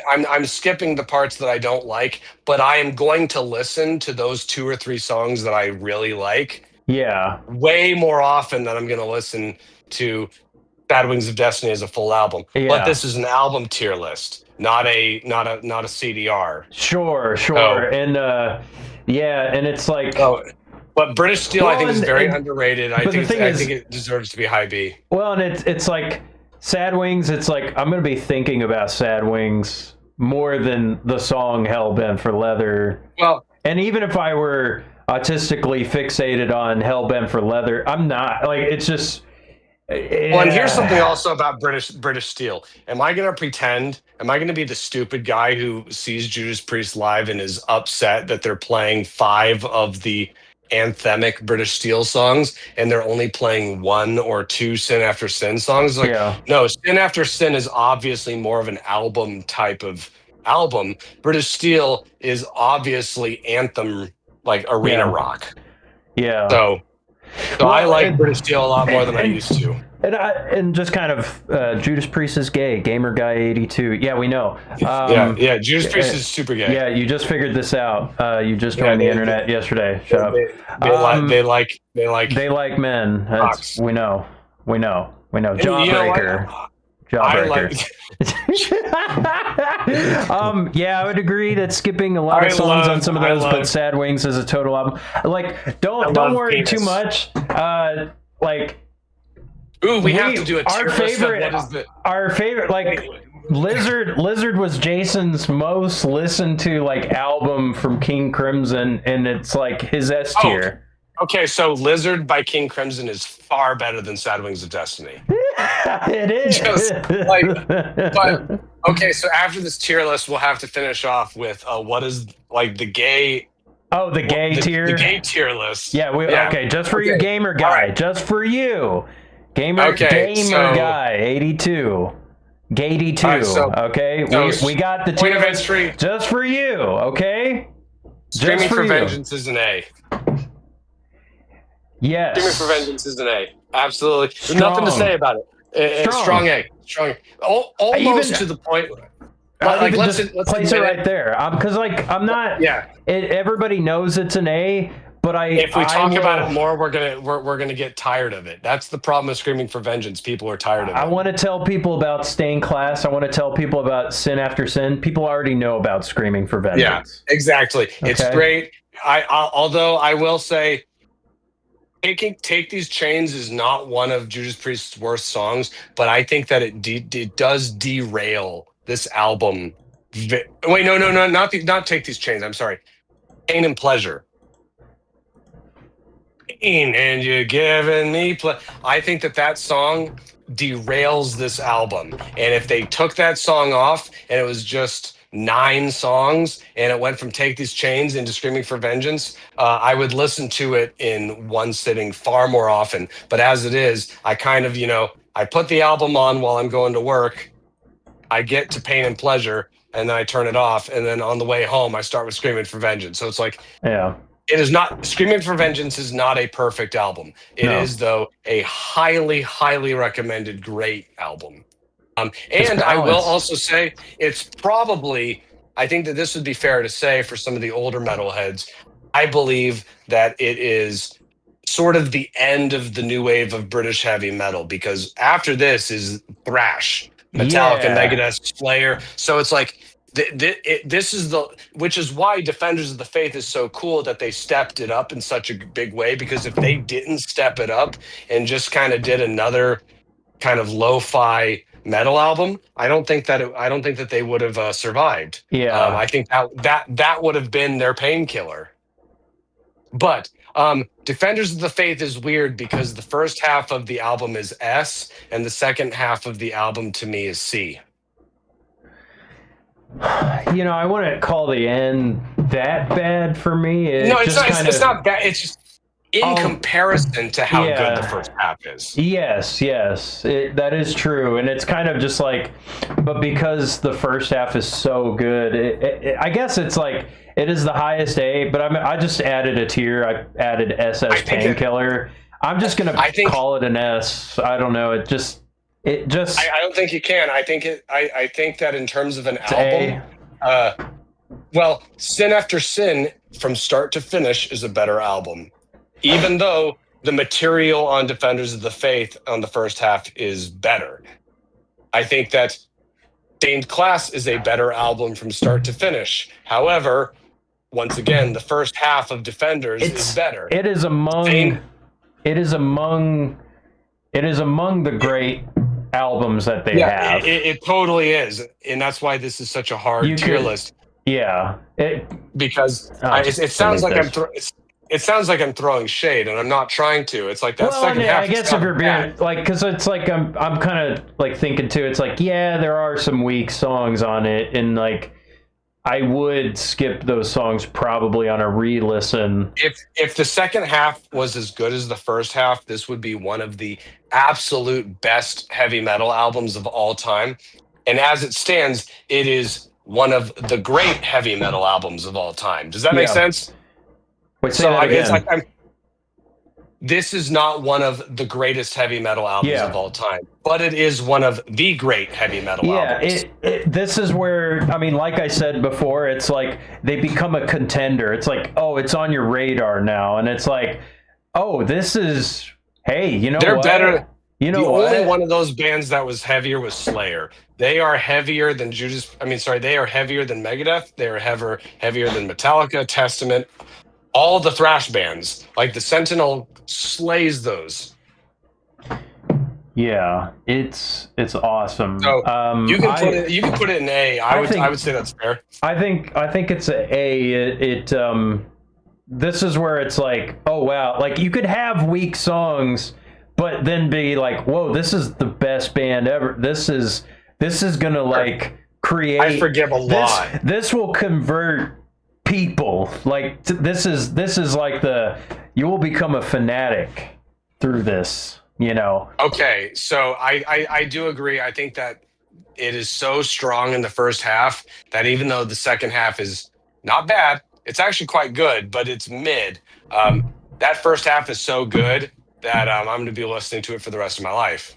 I'm skipping the parts that I don't like, but I am going to listen to those 2 or 3 songs that I really like. Yeah. Way more often than I'm going to listen to Bad Wings of Destiny as a full album. Yeah. But this is an album tier list, not a CDR. Sure. And and it's like but British Steel I think is very underrated. I think it deserves to be high B. Well, and it's like Sad Wings, it's like I'm going to be thinking about Sad Wings more than the song Hellbent for Leather. Well, and even if I were autistically fixated on Hellbent for Leather, I'm not. Like it's just Well, and here's something also about British Steel. Am I going to be the stupid guy who sees Judas Priest live and is upset that they're playing 5 of the anthemic British Steel songs and they're only playing 1 or 2 Sin After Sin songs? Like, no, Sin After Sin is obviously more of an album type of album. British Steel is obviously anthem, like arena rock. Yeah. So I like British Steel a lot more than I used to. And just kind of Judas Priest is gay. Gamer Guy 82. Yeah, we know. Yeah. Judas Priest is super gay. Yeah, you just figured this out. You just joined the internet yesterday. Shut up. They like men. We know. Jawbreaker. I would agree that skipping a lot of songs on some of those, but Sad Wings is a total album. Like, don't worry too much. We have to do a tier list of what is our favorite, like Lizard was Jason's most listened to like album from King Crimson, and it's like his S tier. Okay, so Lizard by King Crimson is far better than Sad Wings of Destiny. It is. But okay, so after this tier list, we'll have to finish off with what is like the gay. Oh, the gay tier. The gay tier list. Yeah. Okay, just for you, Gamer Guy. Right. Just for you, Gamer Guy 82. Gay 2. Okay, we got the Point of Entry just for you. Okay. Screaming for Vengeance is an A. Yes. Screaming for Vengeance is an A. Absolutely. There's nothing to say about it. Strong A. Almost to the point. Like, let's place it right there. Because I'm not. Yeah. Everybody knows it's an A, but if we talk about it more, we're gonna get tired of it. That's the problem with Screaming for Vengeance. People are tired of it. I want to tell people about Stained Class. I want to tell people about Sin After Sin. People already know about Screaming for Vengeance. Yeah, exactly. Okay. It's great. Although I will say, Take These Chains is not one of Judas Priest's worst songs, but I think that it does derail this album. Wait, no, not Take These Chains. I'm sorry. Pain and Pleasure. Pain and you're giving me I think that song derails this album. And if they took that song off and it was just 9 songs and it went from Take These Chains into Screaming for Vengeance, I would listen to it in one sitting far more often. But as it is, I kind of, I put the album on while I'm going to work. I get to Pain and Pleasure and then I turn it off. And then on the way home, I start with Screaming for Vengeance. So it's like, Yeah. it is not, Screaming for Vengeance is not a perfect album. It is, though, a highly, highly recommended great album. And I will also say it's probably, I think that this would be fair to say for some of the older metalheads, I believe that it is sort of the end of the new wave of British heavy metal, because after this is thrash, Metallica, Megadeth, Slayer. So it's like, this is which is why Defenders of the Faith is so cool that they stepped it up in such a big way, because if they didn't step it up and just kind of did another kind of lo-fi metal album, I don't think that they would have survived. I think that would have been their painkiller. But Defenders of the Faith is weird because the first half of the album is S and the second half of the album to me is C. I wouldn't call the end that bad for me. It's not bad. It's just in comparison to how good the first half is. Yes, that is true. And it's kind of just like, but because the first half is so good, I guess it's like, it is the highest A, but I just added a tier. I added SS Painkiller. I'm just going to call it an S. I don't know. I don't think you can. I think that in terms of an album, Sin After Sin from start to finish is a better album, even though the material on Defenders of the Faith on the first half is better. I think that Stained Class is a better album from start to finish. However, once again, the first half of Defenders is better. It is among the great albums that they have. It totally is, and that's why this is such a hard tier list. Yeah, because it sounds like I'm throwing shade, and I'm not trying to. It's like that second half. I guess if you're being because it's like I'm kind of like thinking too. It's like there are some weak songs on it, and like I would skip those songs probably on a re-listen. If the second half was as good as the first half, this would be one of the absolute best heavy metal albums of all time. And as it stands, it is one of the great heavy metal albums of all time. Does that make sense? Wait, say that again. It's like this is not one of the greatest heavy metal albums of all time, but it is one of the great heavy metal albums. This is where, I mean, like I said before, it's like they become a contender. It's like, it's on your radar now. And it's like, this is, hey, they're what? Better. The only one of those bands that was heavier was Slayer. They are heavier than they are heavier than Megadeth. They are heavier than Metallica, Testament. All the thrash bands, like the Sentinel, slays those. Yeah, it's awesome. So you can put it in A. I would say that's fair. I think it's a A. This is where it's like, oh wow, like you could have weak songs, but then be like, whoa, this is the best band ever. This is gonna like create. I forgive a lot. This will convert people. Like this is like you will become a fanatic through this. Okay, so I do agree. I think that it is so strong in the first half that even though the second half is not bad, it's actually quite good, but it's mid. That first half is so good that I'm going to be listening to it for the rest of my life.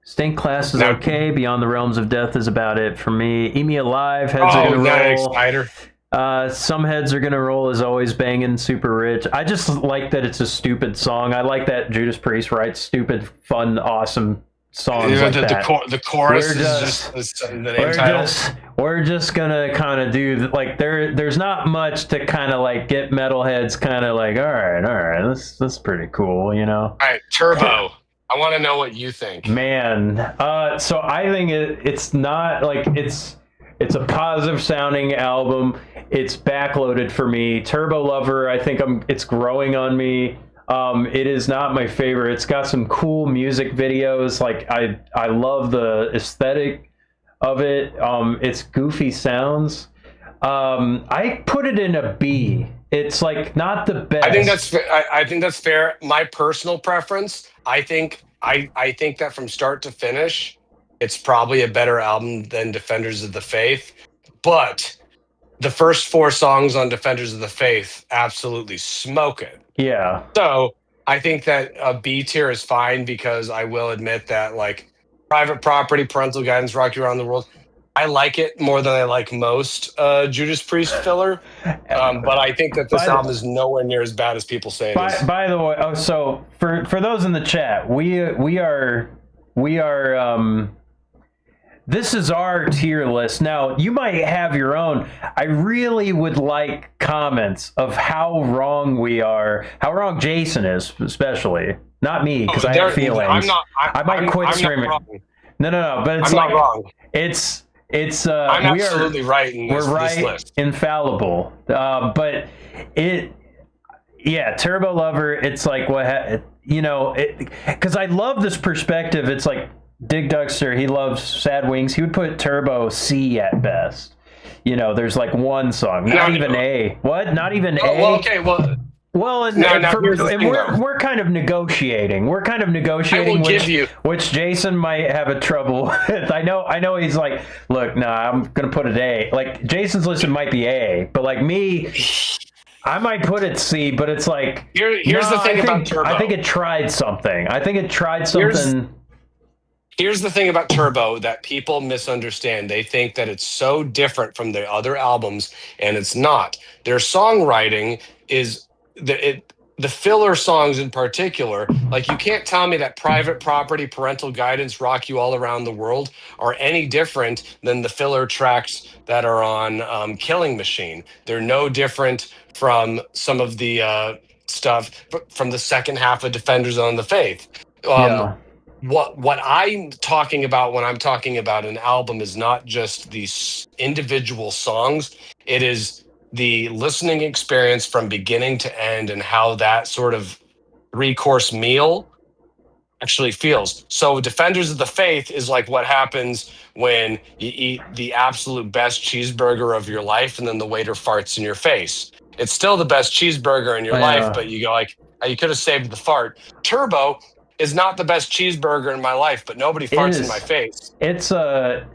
Stained Class is okay. Beyond the Realms of Death is about it for me. Eat Me Alive, heads are going to roll. Some heads are going to roll is always banging, super rich. I just like that it's a stupid song. I like that Judas Priest writes stupid, fun, awesome songs like that. The chorus is just the name title. We're just gonna kind of do like there's not much to kind of like get metalheads kind of like all right, this pretty cool, you know. All right, Turbo. I want to know what you think. Man, so I think it's not like it's a positive sounding album. It's backloaded for me. Turbo Lover, I think it's growing on me. It is not my favorite. It's got some cool music videos. Like I love the aesthetic of it. It's goofy sounds. I put it in a B. It's like not the best. I think that's fair. My personal preference. I think that from start to finish, it's probably a better album than Defenders of the Faith. But the first 4 songs on Defenders of the Faith absolutely smoke it. Yeah. So I think that a B tier is fine, because I will admit that like Private Property, Parental Guidance, Rock You Around the World, I like it more than I like most Judas Priest filler. But I think that this album is nowhere near as bad as people say it is. By the way, so for those in the chat, we are this is our tier list. Now, you might have your own. I really would like comments of how wrong we are, how wrong Jason is, especially. Not me, because I have feelings. I might quit streaming. No, but it's not wrong. It's I'm absolutely right in this, we're right, this list. Infallible. But Turbo Lover, it's like because I love this perspective. It's like Dig Dugster, he loves Sad Wings. He would put Turbo C at best. You know, there's like one song, not even A. What? Not even A? Well, okay, well, we're kind of negotiating. We're kind of negotiating which Jason might have a trouble with. I know he's like, look, I'm gonna put it A. Like Jason's list might be A, but like me, I might put it C. But it's like here's the thing about Turbo. I think it tried something. Here's the thing about Turbo that people misunderstand. They think that it's so different from the other albums, and it's not. Their songwriting is the filler songs in particular. Like, you can't tell me that Private Property, Parental Guidance, Rock You All Around the World are any different than the filler tracks that are on Killing Machine. They're no different from some of the stuff from the second half of Defenders of the Faith. What I'm talking about when I'm talking about an album is not just these individual songs. It is the listening experience from beginning to end, and how that sort of 3-course meal actually feels. So Defenders of the Faith is like what happens when you eat the absolute best cheeseburger of your life and then the waiter farts in your face. It's still the best cheeseburger in your life, but you go like, you could have saved the fart. Turbo is not the best cheeseburger in my life, but nobody farts in my face. It's a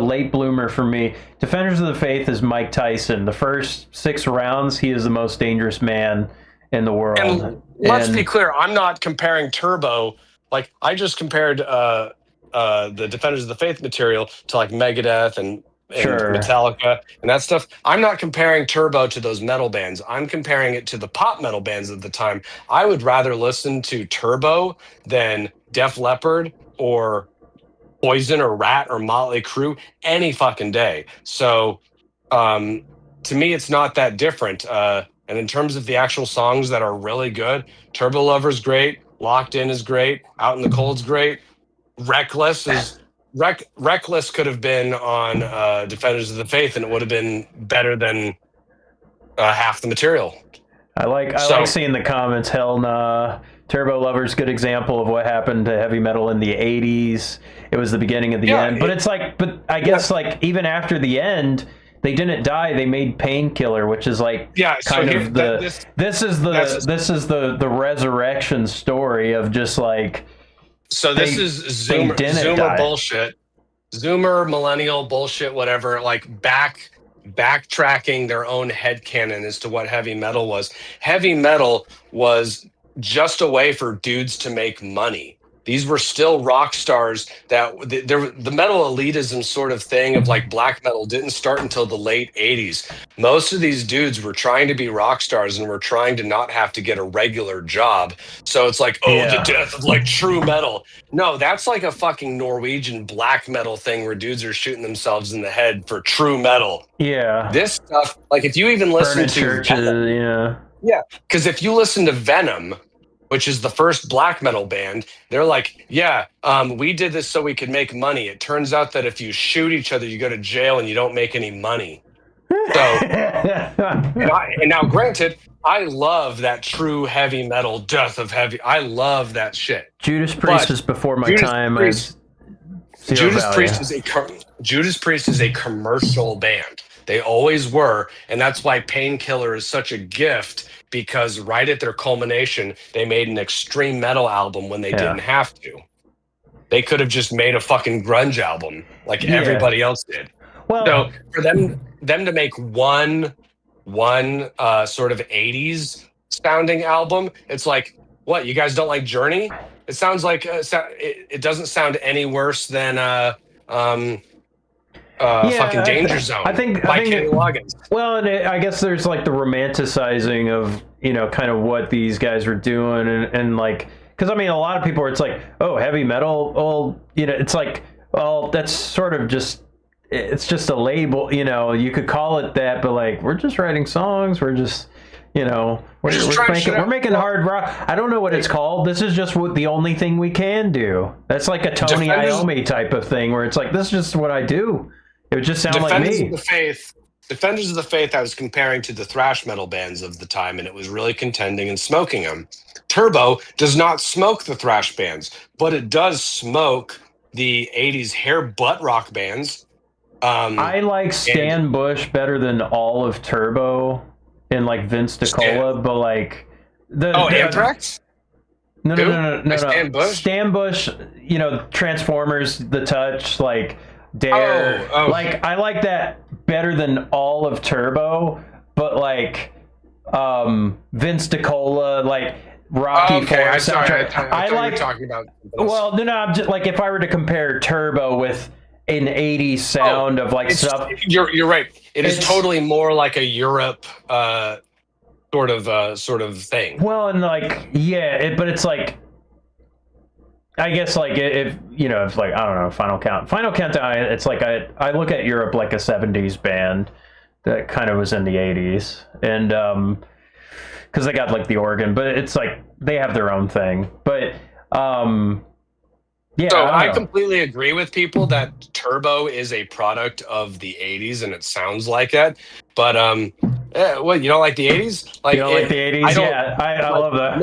late bloomer for me. Defenders of the Faith is Mike Tyson. The first 6 rounds, he is the most dangerous man in the world. And let's be clear, I'm not comparing Turbo. Like, I just compared the Defenders of the Faith material to like Megadeth and Metallica and that stuff. I'm not comparing Turbo to those metal bands. I'm comparing it to the pop metal bands of the time. I would rather listen to Turbo than Def Leppard or Poison or Rat or Motley Crue any fucking day. So to me, it's not that different. And in terms of the actual songs that are really good, Turbo Lover's great, Locked In is great, Out in the Cold's great, Reckless could have been on Defenders of the Faith, and it would have been better than half the material. I like seeing the comments. Hell nah. Turbo Lover's a good example of what happened to heavy metal in the 80s. It was the beginning of the end. But it's like, I guess like even after the end, they didn't die. They made Painkiller, which is like this is the resurrection story of just like. So this is Zoomer bullshit. Zoomer, millennial bullshit, whatever, like backtracking their own headcanon as to what heavy metal was. Heavy metal was just a way for dudes to make money. These were still rock stars that the metal elitism sort of thing of like black metal didn't start until the late 80s. Most of these dudes were trying to be rock stars and were trying to not have to get a regular job. So it's like, oh, the death of like true metal. No, that's like a fucking Norwegian black metal thing where dudes are shooting themselves in the head for true metal. Yeah. This stuff, like if you even listen to churches, Venom, yeah, because if you listen to Venom, which is the first black metal band, they're like, yeah, we did this so we could make money. It turns out that if you shoot each other, you go to jail and you don't make any money. So, and now granted, I love that true heavy metal, death of heavy. I love that shit. Judas Priest is before my time. Judas Priest is a commercial band. They always were, and that's why Painkiller is such a gift, because right at their culmination, they made an extreme metal album when they didn't have to. They could have just made a fucking grunge album like everybody else did. Well, so for them to make one sort of 80s sounding album, it's like, what, you guys don't like Journey? It sounds like it doesn't sound any worse than fucking Danger Zone. I think Kenny Loggins. Well, and I guess there's like the romanticizing of, you know, kind of what these guys were doing, and like, because I mean, a lot of people, it's like, oh, heavy metal. Well, you know, it's like, well, that's sort of just, it's just a label. You know, you could call it that, but like, we're just writing songs. We're just, you know, we're making hard rock. I don't know what it's called. This is just the only thing we can do. That's like a Tony Iommi type of thing, where it's like, this is just what I do. It would just sound like me. Defenders of the Faith, I was comparing to the thrash metal bands of the time, and it was really contending and smoking them. Turbo does not smoke the thrash bands, but it does smoke the 80s hair butt rock bands. I like Stan Bush better than all of Turbo and like Vince DiCola, but like Anthrax? No. Stan Bush, you know, Transformers, The Touch, like Dare. Like, I like that better than all of Turbo, but like Vince DiCola, like Rocky Force. I like talking about. Well, no, I'm just like, if I were to compare Turbo with an 80s sound of like stuff. You're right. It's totally more like a Europe sort of thing. Well, and like, but it's like, I guess like, if you know, if like, I don't know, Final Countdown, it's like I look at Europe like a 70s band that kind of was in the 80s, and because they got like the organ, but it's like they have their own thing. But so I completely agree with people that Turbo is a product of the 80s, and it sounds like it. But what, you don't like the 80s? Like, you don't like the 80s? I love that.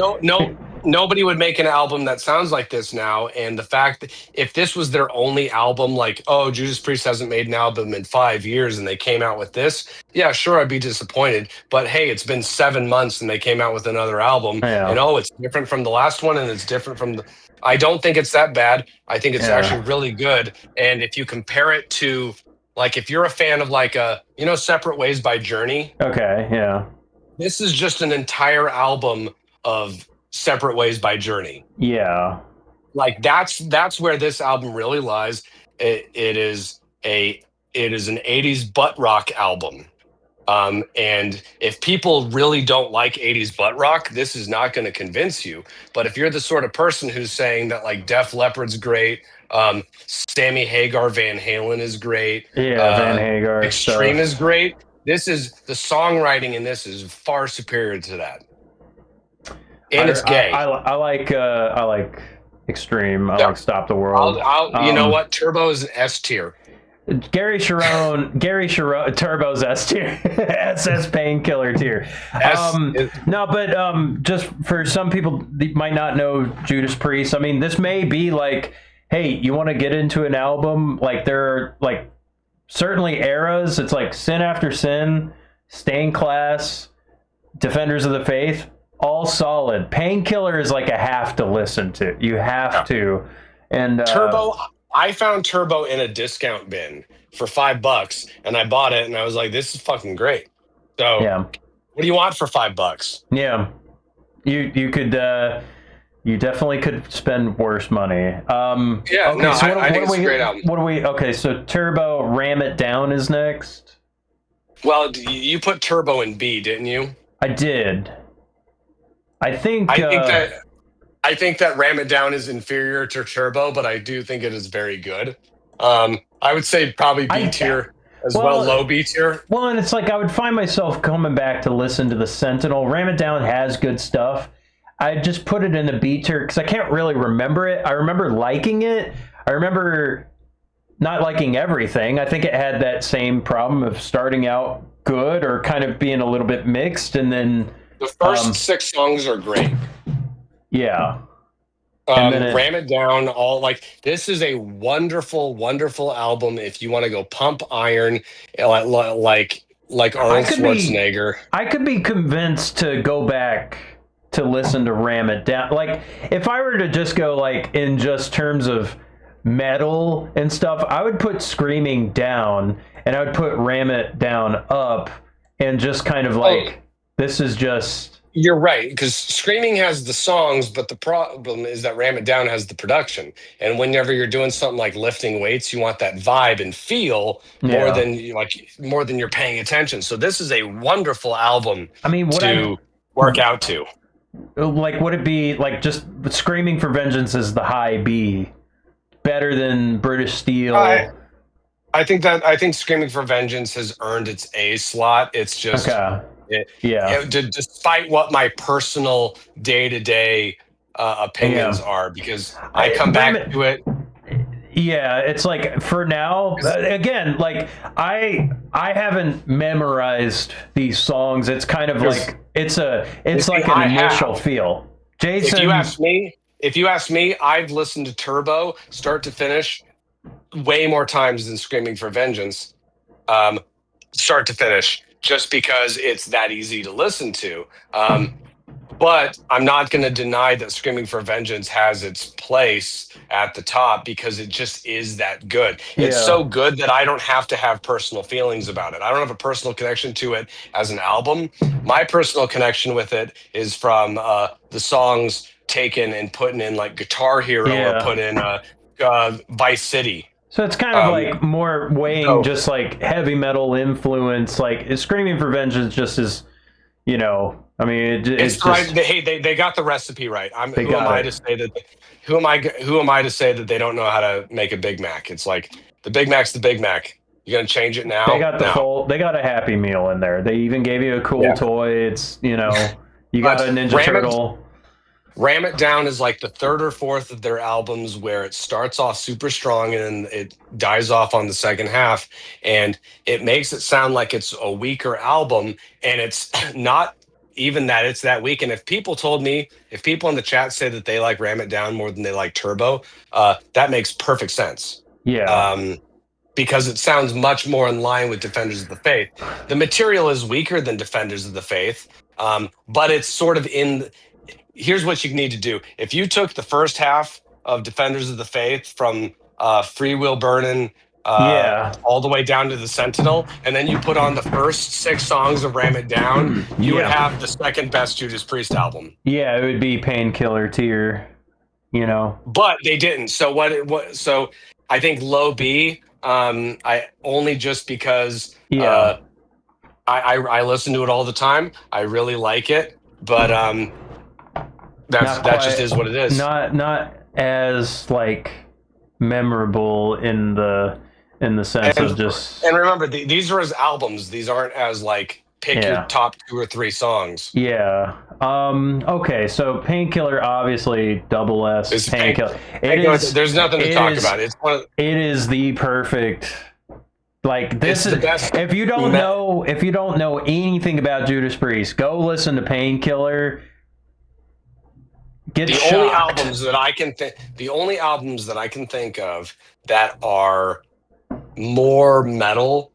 Nobody would make an album that sounds like this now. And the fact that if this was their only album, like, oh, Judas Priest hasn't made an album in 5 years and they came out with this, yeah, sure, I'd be disappointed. But hey, it's been 7 months and they came out with another album. And it's different from the last one, and it's different from the... I don't think it's that bad. I think it's actually really good. And if you compare it to, like, if you're a fan of like Separate Ways by Journey. Okay, yeah. This is just an entire album of Separate Ways by Journey. Yeah. Like that's where this album really lies. It is an 80s butt rock album. And if people really don't like 80s butt rock, this is not going to convince you. But if you're the sort of person who's saying that like Def Leppard's great, Sammy Hagar Van Halen is great, Van Hagar Extreme is great, the songwriting in this is far superior to that. And it's gay. I like Extreme. I like Stop the World. You know what? Turbo is an S tier. Gary Sharon, Turbo's S tier, SS Painkiller tier. Just for some people that might not know Judas Priest, I mean, this may be like, hey, you want to get into an album? Like, there are like certainly eras. It's like Sin After Sin, Stained Class, Defenders of the Faith, all solid. Painkiller is like a have to listen to. You have to. And Turbo. I found Turbo in a discount bin for $5, and I bought it, and I was like, "This is fucking great." So, what do you want for $5? Yeah, you could You definitely could spend worse money. Yeah, Okay, no, so I think it's a great album. what do we? Okay, so Turbo Ram It Down is next. Well, you put Turbo in B, didn't you? I did. I think. I think that I think that Ram It Down is inferior to Turbo, but I do think it is very good. I would say probably B I tier as well, well, low B tier. well, and it's like I would find myself coming back to listen to the Sentinel. Ram It Down has good stuff. I just put it in the B tier because I can't really remember it. I remember liking it. I remember not liking everything. I think it had that same problem of starting out good or kind of being a little bit mixed, and then The first 6 songs are great. yeah, and then Ram It Down, all like this is a wonderful, wonderful album if you want to go pump iron like Arnold Schwarzenegger. I could be convinced to go back to listen to Ram It Down. Like if I were to just go like in just terms of metal and stuff, I would put Screaming down and I would put Ram It Down up and just kind of like this is just You're right, because Screaming has the songs, but the problem is that Ram It Down has the production. And whenever you're doing something like lifting weights, you want that vibe and feel yeah. more than you're paying attention. So this is a wonderful album I mean, to work out to. like would it be like just Screaming for Vengeance is the high B better than British Steel? I think Screaming for Vengeance has earned its A slot. It's just Okay. Yeah. despite what my personal day-to-day opinions are, because I come back to it. Yeah, it's like for now again, like I haven't memorized these songs. It's kind of like it's like an initial feel. Jason, if you ask me, I've listened to Turbo start to finish way more times than Screaming for Vengeance, start to finish, just because it's that easy to listen to. But I'm not going to deny that Screaming for Vengeance has its place at the top because it just is that good. Yeah. It's so good that I don't have to have personal feelings about it. I don't have a personal connection to it as an album. My personal connection with it is from the songs taken and putting in like Guitar Hero or put in Vice City. So it's kind of like more weighing just like heavy metal influence. Like Screaming for Vengeance just is, you know, I mean, it's just, right. Hey, they got the recipe right. Who am I to say that? Who am I to say that they don't know how to make a Big Mac? It's like the Big Mac's the Big Mac. You gonna change it now? They got the they got a Happy Meal in there. They even gave you a cool toy. It's, you know, you got a Ninja Turtle. Ram It Down is like the third or fourth of their albums where it starts off super strong and it dies off on the second half, and it makes it sound like it's a weaker album, and it's not even that it's that weak. And if people in the chat say that they like Ram It Down more than they like Turbo, that makes perfect sense. Yeah. Because it sounds much more in line with Defenders of the Faith. The material is weaker than Defenders of the Faith, but it's sort of here's what you need to do. If you took the first half of Defenders of the Faith from Free Will Burnin' all the way down to the Sentinel, and then you put on the first 6 songs of Ram It Down, you would have the second best Judas Priest album. Yeah, it would be Painkiller tier, you know. But they didn't. So so I think low B, I only just because I listen to it all the time. I really like it, but that just is what it is. Not as like memorable in the sense of just. And remember, these are as albums. These aren't as like pick your top 2 or 3 songs. Yeah. Okay. So Painkiller, obviously, double S. Painkiller. There's nothing to talk about. It is the perfect. Like this is the best. If you don't know anything about Judas Priest, go listen to Painkiller. The only albums that I can think of that are more metal,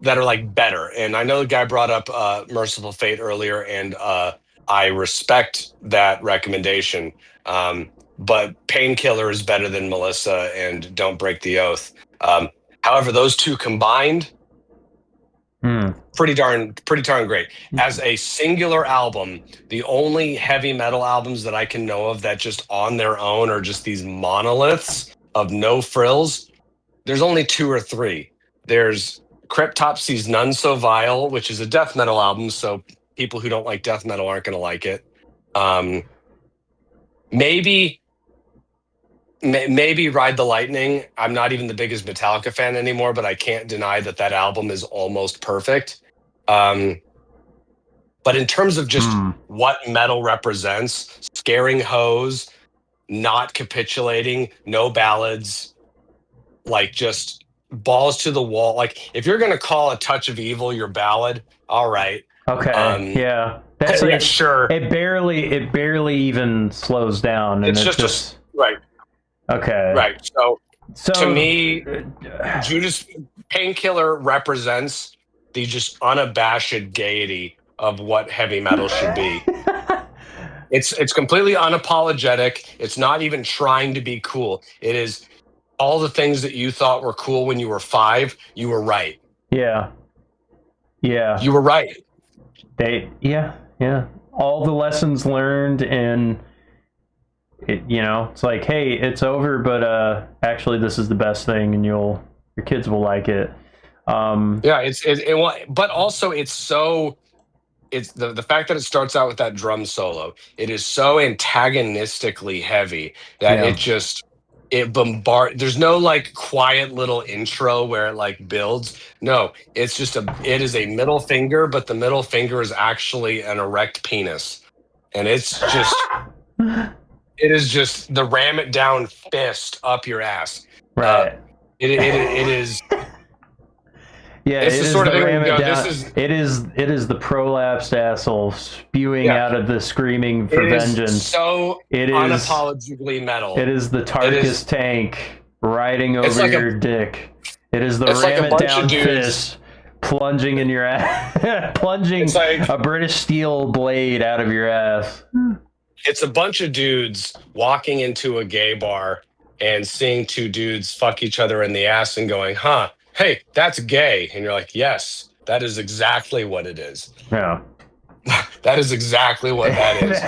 that are like better. And I know the guy brought up Merciful Fate earlier, and I respect that recommendation. But Painkiller is better than Melissa and Don't Break the Oath. However, those two combined, pretty darn great. As a singular album, the only heavy metal albums that I can know of that just on their own are just these monoliths of no frills. There's only 2 or 3. There's Cryptopsy's None So Vile, which is a death metal album, so people who don't like death metal aren't going to like it. Maybe Ride the Lightning. I'm not even the biggest Metallica fan anymore, but I can't deny that album is almost perfect. But in terms of just what metal represents, scaring hoes, not capitulating, no ballads, like just balls to the wall. Like if you're going to call A Touch of Evil your ballad, all right. Okay. Yeah. That's yeah, sure. It barely even slows down. And it's just right. Okay. Right. So to me, Judas Painkiller represents the just unabashed gaiety of what heavy metal should be. It's completely unapologetic. It's not even trying to be cool. It is all the things that you thought were cool when you were 5. You were right. Yeah. Yeah. You were right. Yeah. All the lessons learned, and it's like, hey, it's over, but actually this is the best thing, and your kids will like it. But also it's the fact that it starts out with that drum solo. It is so antagonistically heavy that it bombards. There's no like quiet little intro where it like builds. No, it is a middle finger, but the middle finger is actually an erect penis, and it's just it is just the ram it down fist up your ass. Right. It is. Yeah, it's the sort of thing where you go, it is the prolapsed asshole spewing out of the screaming for vengeance. So it is unapologetically metal. It is the Tarkus tank riding over your dick. It is the ram it down fist plunging in your ass, plunging a British steel blade out of your ass. It's a bunch of dudes walking into a gay bar and seeing 2 dudes fuck each other in the ass and going, huh, hey, that's gay. And you're like, yes, that is exactly what it is. Yeah. That is exactly what that is.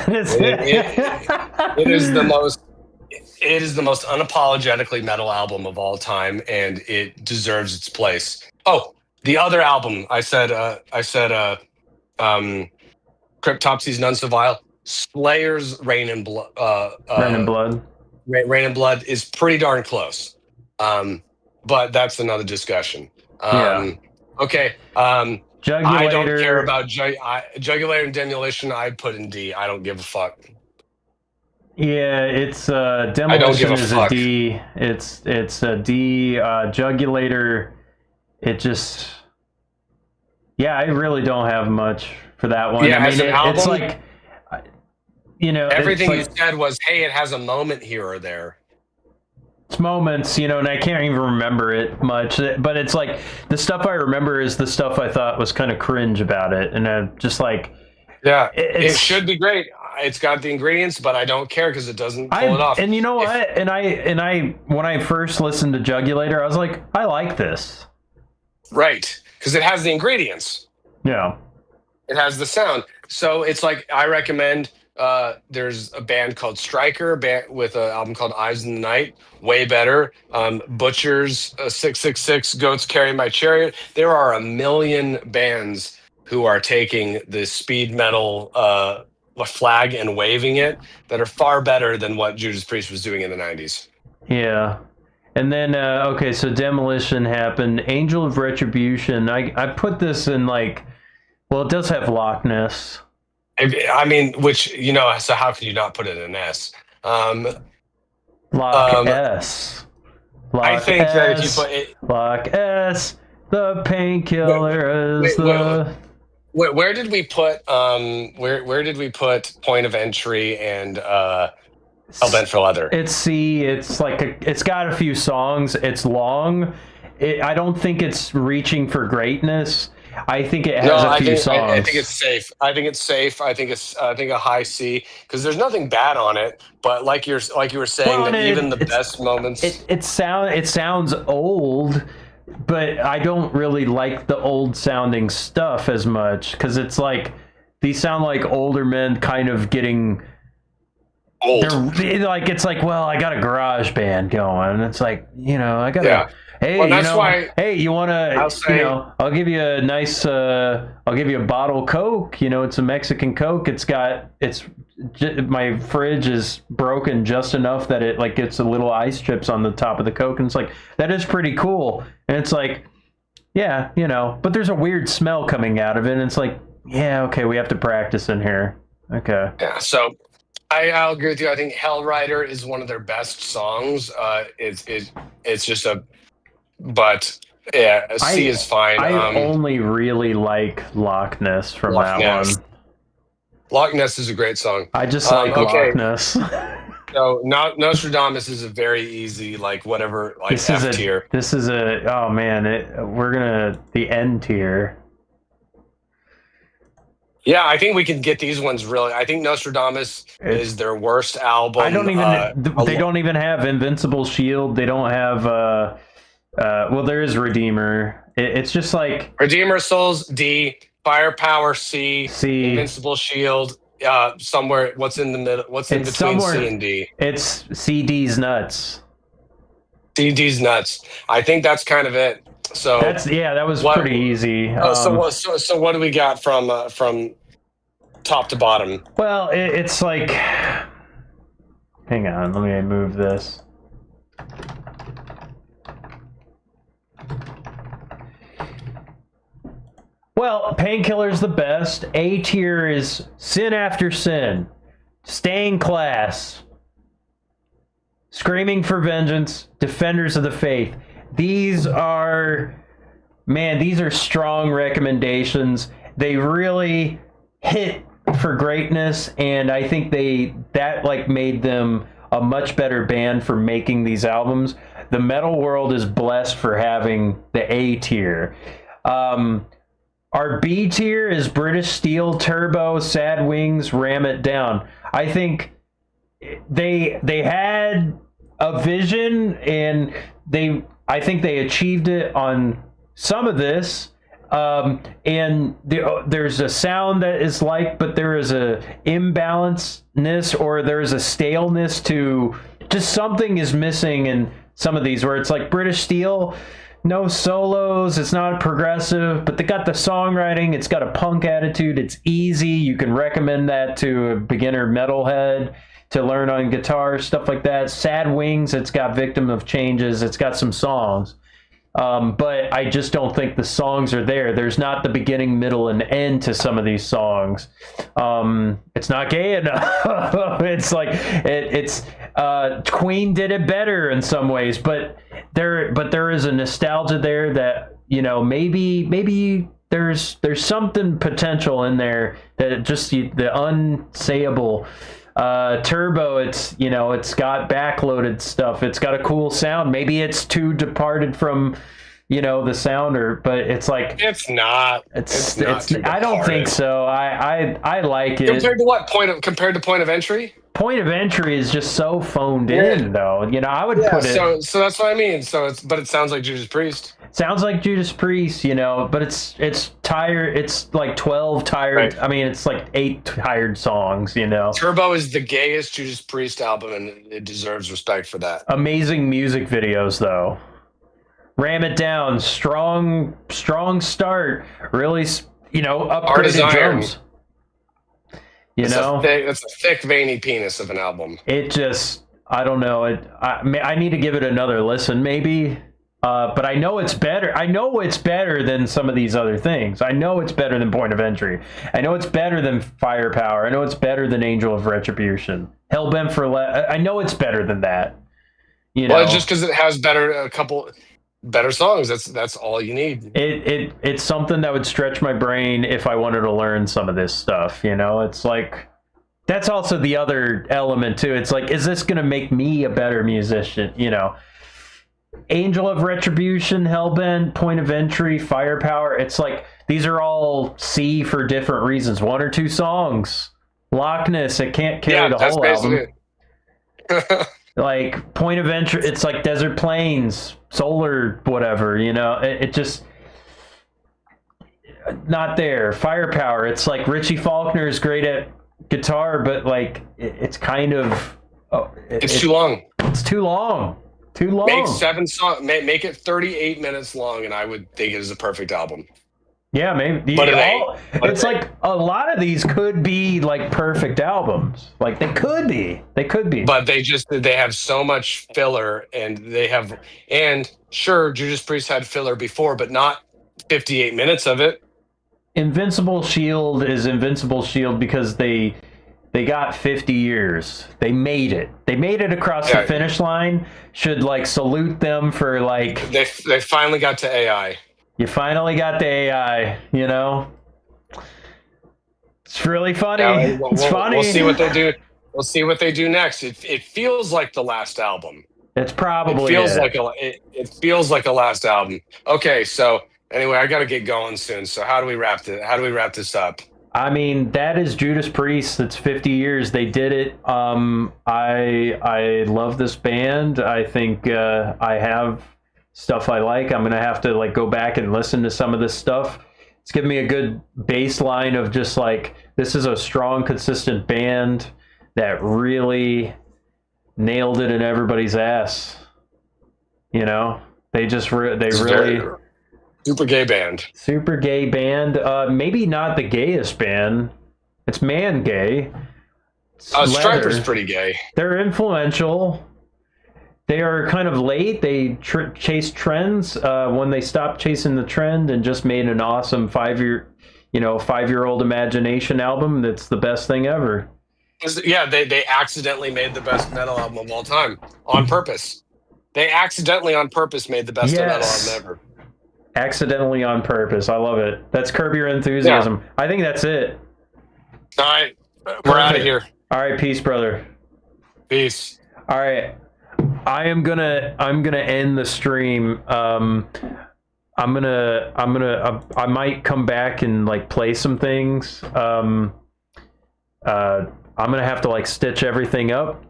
It is the most unapologetically metal album of all time, and it deserves its place. Oh, the other album I said Cryptopsy's None So Vile. Slayer's Rain and Blood. Rain and Blood is pretty darn close. But that's another discussion. Okay. Jugulator. I don't care about Jugulator and Demolition. I'd put in D. I don't give a fuck. Yeah, it's Demolition is a D. It's a D. Jugulator. It just. Yeah, I really don't have much for that one. Yeah, I mean, as an album, it's like. Everything you said was, hey, it has a moment here or there. It's moments, and I can't even remember it much. But it's like the stuff I remember is the stuff I thought was kind of cringe about it, and I'm just like, yeah, it should be great. It's got the ingredients, but I don't care because it doesn't pull it off. And you know what? And I when I first listened to Jugulator, I was like, I like this, right? Because it has the ingredients. Yeah, it has the sound. So it's like I recommend. There's a band called Stryker with an album called Eyes in the Night, way better. Butchers, 666, Goats Carry My Chariot. There are a million bands who are taking the speed metal flag and waving it that are far better than what Judas Priest was doing in the 90s. Yeah. And then, so Demolition happened. Angel of Retribution. I put this in it does have Loch Ness. I mean, which, so how could you not put it in S? Loch S. I think S, that if you put it... Loch S, the painkiller is Where did we put, where did we put Point of Entry and Hellbent for Leather? It's C. It's it's got a few songs. It's long. I don't think it's reaching for greatt's. I think it has a few songs. I think it's safe. I think it's a high C because there's nothing bad on it. But like you were saying, that even the best moments. It sounds old, but I don't really like the old sounding stuff as much because it's like these sound like older men kind of getting Old. they're like it's like, well, I got a garage band going. It's like, I gotta Yeah. hey, Well, that's why hey, you wanna I'll say- I'll give you a nice I'll give you a bottle of Coke, it's a Mexican Coke. My fridge is broken just enough that it like gets a little ice chips on the top of the Coke, and it's like that is pretty cool. And it's like, yeah, but there's a weird smell coming out of it, and it's like, yeah, okay, we have to practice in here. Okay. Yeah, so I'll agree with you. I think Hell Rider is one of their best songs. It's just but yeah, C is fine. I only really like Loch Ness from Loch that Ness. one. Loch Ness is a great song. I just like okay. Loch Ness. So Nostradamus is a very easy, like whatever, like This F is tier. oh man, we're gonna the N tier. Yeah, I think we can get these ones really. I think Nostradamus is their worst album. I don't even. They don't even have Invincible Shield. They don't have. Well, there is Redeemer. It's just like Redeemer Souls D, Firepower C, C. Invincible Shield. Somewhere. What's in the middle? What's in It's between somewhere- C and D? it's CD's nuts. CD's nuts. I think that's kind of it. So That was What- pretty easy. so what do we got from top to bottom? Well, it's like, hang on, let me move this. Well, Painkiller's the best. A tier is Sin After Sin, Stained Class, Screaming for Vengeance, Defenders of the Faith. These are strong recommendations. They really hit for greatness, and I think that made them a much better band for making these albums. The metal world is blessed for having the A tier. Our B tier is British Steel, Turbo, Sad Wings, Ram It Down. I think they had a vision, and I think they achieved it on some of this. And there's a sound that is but there is a imbalanceness, or there is a staleness to just something is missing in some of these, where it's like British Steel, no solos, it's not progressive, but they got the songwriting, it's got a punk attitude, it's easy, you can recommend that to a beginner metalhead to learn on guitar, stuff like that. Sad Wings, it's got Victim of Changes, it's got some songs. But I just don't think the songs are there. There's not the beginning, middle, and end to some of these songs. It's not gay enough. It's like Queen did it better in some ways, but there is a nostalgia there that maybe there's something potential in there that just the unsayable. Turbo, it's got backloaded stuff, it's got a cool sound. Maybe it's too departed from the sounder, but it's like It's not. it's too I don't departed. think so. I like it. Compared to what compared to Point of Entry? Point of Entry is just so phoned in, though. I would put it. So that's what I mean. But it sounds like Judas Priest. Sounds like Judas Priest, but it's tired. It's like 12 tired. Right. I mean, it's like 8 tired songs. Turbo is the gayest Judas Priest album, and it deserves respect for that. Amazing music videos, though. Ram It Down, strong start. Really, Art is upgraded iron. drums. It's a thick, veiny penis of an album. It just, I don't know. I need to give it another listen, maybe. But I know it's better. I know it's better than some of these other things. I know it's better than Point of Entry. I know it's better than Firepower. I know it's better than Angel of Retribution. Hellbent for I know it's better than that. Well, just because it has a couple better songs. That's all you need. It's something that would stretch my brain if I wanted to learn some of this stuff. It's like, that's also the other element too. It's like, is this going to make me a better musician? Angel of Retribution, Hellbent, Point of Entry, Firepower. It's like, these are all C for different reasons. 1 or 2 songs. Loch Ness, it can't carry the whole album. It. Like Point of Entry, it's like Desert Plains, solar whatever, it just not there. Firepower, it's like Richie Faulkner's great at guitar, but like it's kind of it's too long. It's too long. Too long. Make 7 songs. Make it 38 minutes long, and I would think it is a perfect album. Yeah, maybe. But it's like a lot of these could be like perfect albums. Like they could be. But they have so much filler, and sure, Judas Priest had filler before, but not 58 minutes of it. Invincible Shield is Invincible Shield because they got 50 years. They made it. They made it across the finish line. Should like salute them for like they finally got to AI. You finally got the AI, It's really funny. It's funny. We'll see what they do. We'll see what they do next. It feels like the last album. It's probably it feels like a last album. Okay, so anyway, I got to get going soon. So how do we wrap this up? I mean, that is Judas Priest. It's 50 years. They did it. I love this band. I think I have stuff I like. I'm gonna have to like go back and listen to some of this stuff. It's giving me a good baseline of just like this is a strong, consistent band that really nailed it in everybody's ass. They just really super gay band. Super gay band. Maybe not the gayest band. It's man gay. Striper's pretty gay. They're influential. They are kind of late. They chase trends when they stopped chasing the trend and just made an awesome 5-year-old imagination album. That's the best thing ever. Yeah, they accidentally made the best metal album of all time on purpose. They accidentally on purpose made the best metal album ever. Accidentally on purpose. I love it. That's Curb Your Enthusiasm. Yeah. I think that's it. All right. We're out of here. All right. Peace, brother. Peace. All right. I'm gonna end the stream. I might come back and like play some things. I'm gonna have to like stitch everything up.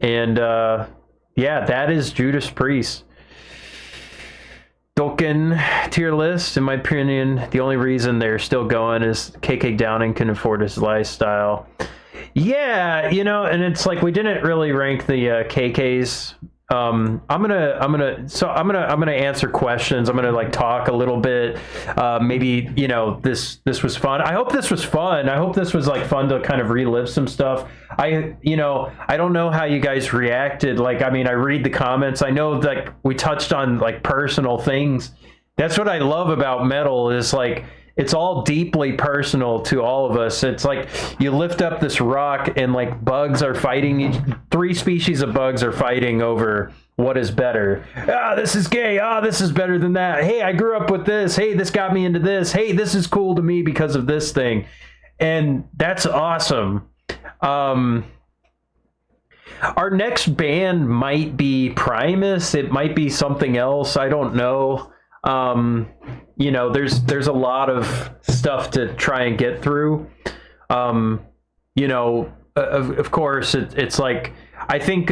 And that is Judas Priest. Token tier list, in my opinion, the only reason they're still going is KK Downing can afford his lifestyle. Yeah, and it's like we didn't really rank the KKs. I'm gonna answer questions. I'm gonna like talk a little bit. Maybe this was fun. I hope this was fun. I hope this was like fun to kind of relive some stuff. I don't know how you guys reacted. Like, I mean, I read the comments. I know that we touched on like personal things. That's what I love about metal is like it's all deeply personal to all of us. It's like you lift up this rock and like bugs are fighting. 3 species of bugs are fighting over what is better. This is gay. This is better than that. Hey, I grew up with this. Hey, this got me into this. Hey, this is cool to me because of this thing. And that's awesome. Our next band might be Primus. It might be something else. I don't know. There's a lot of stuff to try and get through. Of course, it's like I think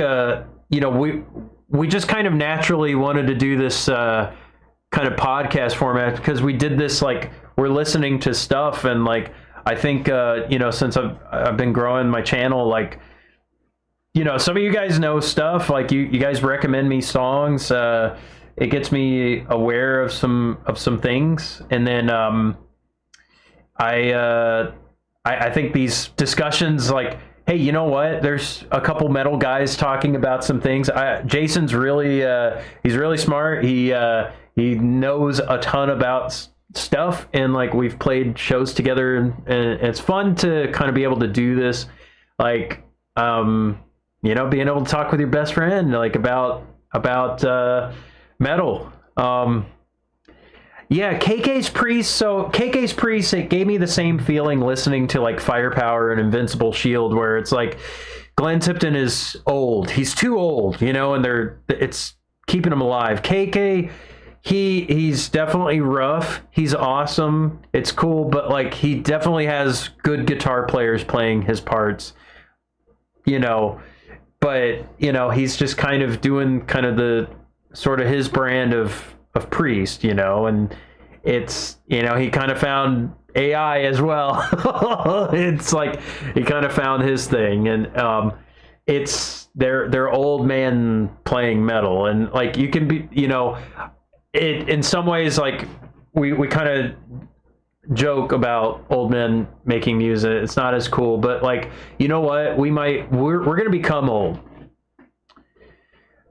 we just kind of naturally wanted to do this kind of podcast format because we did this like we're listening to stuff and like I think since I've been growing my channel, like some of you guys know stuff, like you guys recommend me songs. It gets me aware of some things, and then I think these discussions, like, hey, you know what? There's a couple metal guys talking about some things. Jason's really he's really smart. He knows a ton about stuff, and like we've played shows together, and it's fun to kind of be able to do this, like being able to talk with your best friend, like about metal. KK's Priest. So KK's Priest, it gave me the same feeling listening to like Firepower and Invincible Shield, where it's like Glenn Tipton is old. He's too old, and it's keeping him alive. KK, he's definitely rough. He's awesome. It's cool, but like he definitely has good guitar players playing his parts. But he's just kind of doing kind of the sort of his brand of priest, you know, and it's, you know, he kind of found AI as well. It's like he kind of found his thing, and it's they're old man playing metal, and like you can be, you know, it in some ways, like we kind of joke about old men making music. It's not as cool, but like, you know what, we're gonna become old.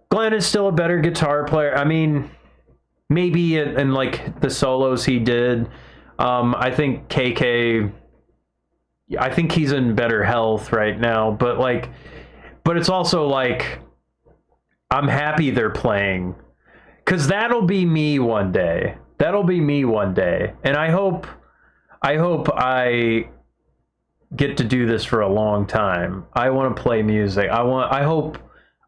Glenn is still a better guitar player. I mean, maybe in like the solos he did. I think KK, I think he's in better health right now, but it's also like, I'm happy they're playing, because that'll be me one day. That'll be me one day. And I hope I get to do this for a long time. I want to play music. I hope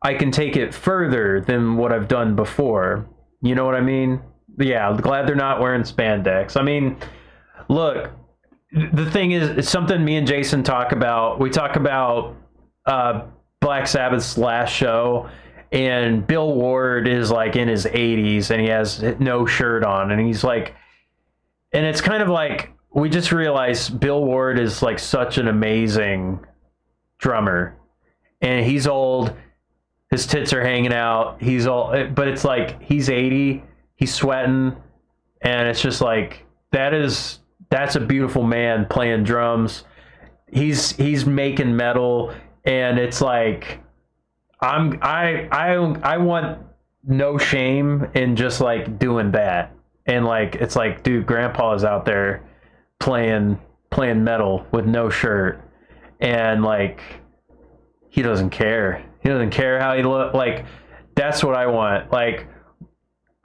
I can take it further than what I've done before. You know what I mean? Yeah, I'm glad they're not wearing spandex. I mean, look, the thing is, it's something me and Jason talk about. We talk about Black Sabbath's last show, and Bill Ward is like in his 80s and he has no shirt on, and he's like, and it's kind of like, we just realized Bill Ward is like such an amazing drummer, and he's old, his tits are hanging out, he's old, but it's like, he's 80, he's sweating, and it's just like, that's a beautiful man playing drums. He's making metal, and it's like, I want no shame in just like doing that. And like, it's like, dude, Grandpa is out there playing metal with no shirt, and like, he doesn't care. He doesn't care how he look. Like, that's what I want. Like,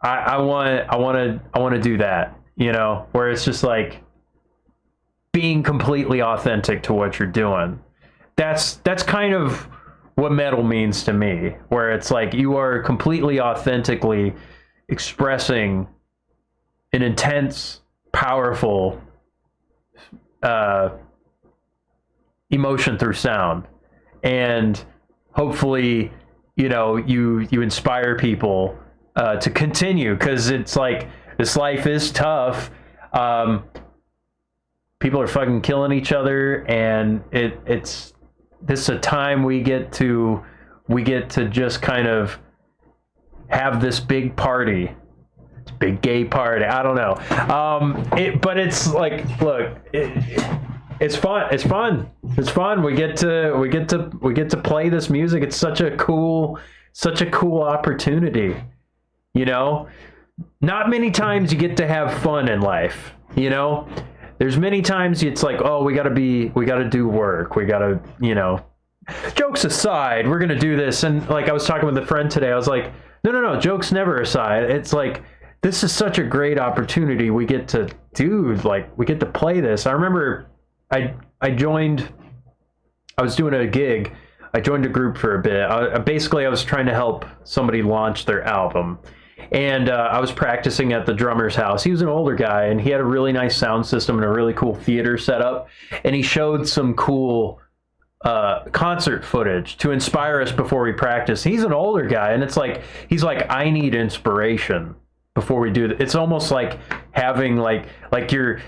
I want to do that, you know, where it's just like being completely authentic to what you're doing. That's kind of what metal means to me, where it's like you are completely authentically expressing an intense, powerful emotion through sound, and hopefully, you know, you inspire people to continue, because it's like, this life is tough. People are fucking killing each other, and this is a time we get to just kind of have this big party, big gay party. I don't know. But it's like, look, it's fun. It's fun. We get to play this music. It's such a cool opportunity. You know, not many times you get to have fun in life. You know, there's many times it's like, oh, we got to do work. We got to, you know, jokes aside, we're going to do this. And like, I was talking with a friend today, I was like, no, jokes never aside. It's like, this is such a great opportunity. We get to do, like, we get to play this. I remember I was doing a gig. I joined a group for a bit. I was trying to help somebody launch their album. And I was practicing at the drummer's house. He was an older guy, and he had a really nice sound system and a really cool theater setup. And he showed some cool concert footage to inspire us before we practice. He's an older guy, and it's like, he's like, I need inspiration before we do that. It's almost like having like you're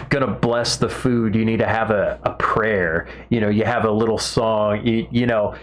gonna bless the food. You need to have a prayer. You know, you have a little song. You know.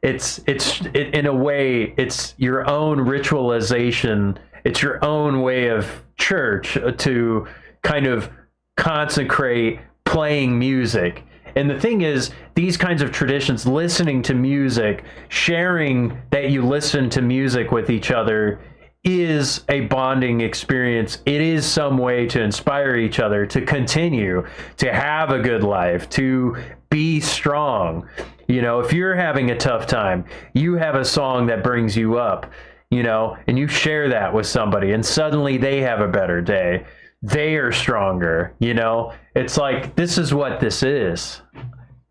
It's in a way, it's your own ritualization. It's your own way of church to kind of consecrate playing music. And the thing is, these kinds of traditions, listening to music, sharing that you listen to music with each other, is a bonding experience. It is some way to inspire each other to continue, to have a good life, to be strong. You know, if you're having a tough time, you have a song that brings you up, you know, and you share that with somebody, and suddenly they have a better day. They are stronger, you know. It's like, this is what this is.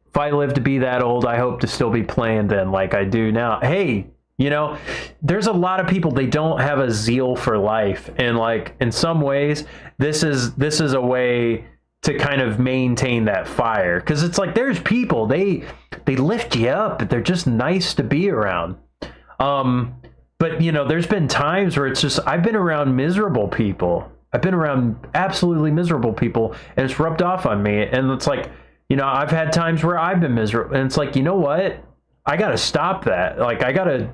If I live to be that old, I hope to still be playing then like I do now. Hey, you know, there's a lot of people, they don't have a zeal for life, and like, in some ways, this is a way to kind of maintain that fire, because it's like, there's people, they lift you up, they're just nice to be around. But but there's been times where it's just I've been around miserable people. I've been around absolutely miserable people, and it's rubbed off on me. And it's like, I've had times where I've been miserable, and it's like, you know what? I gotta stop that. Like, I gotta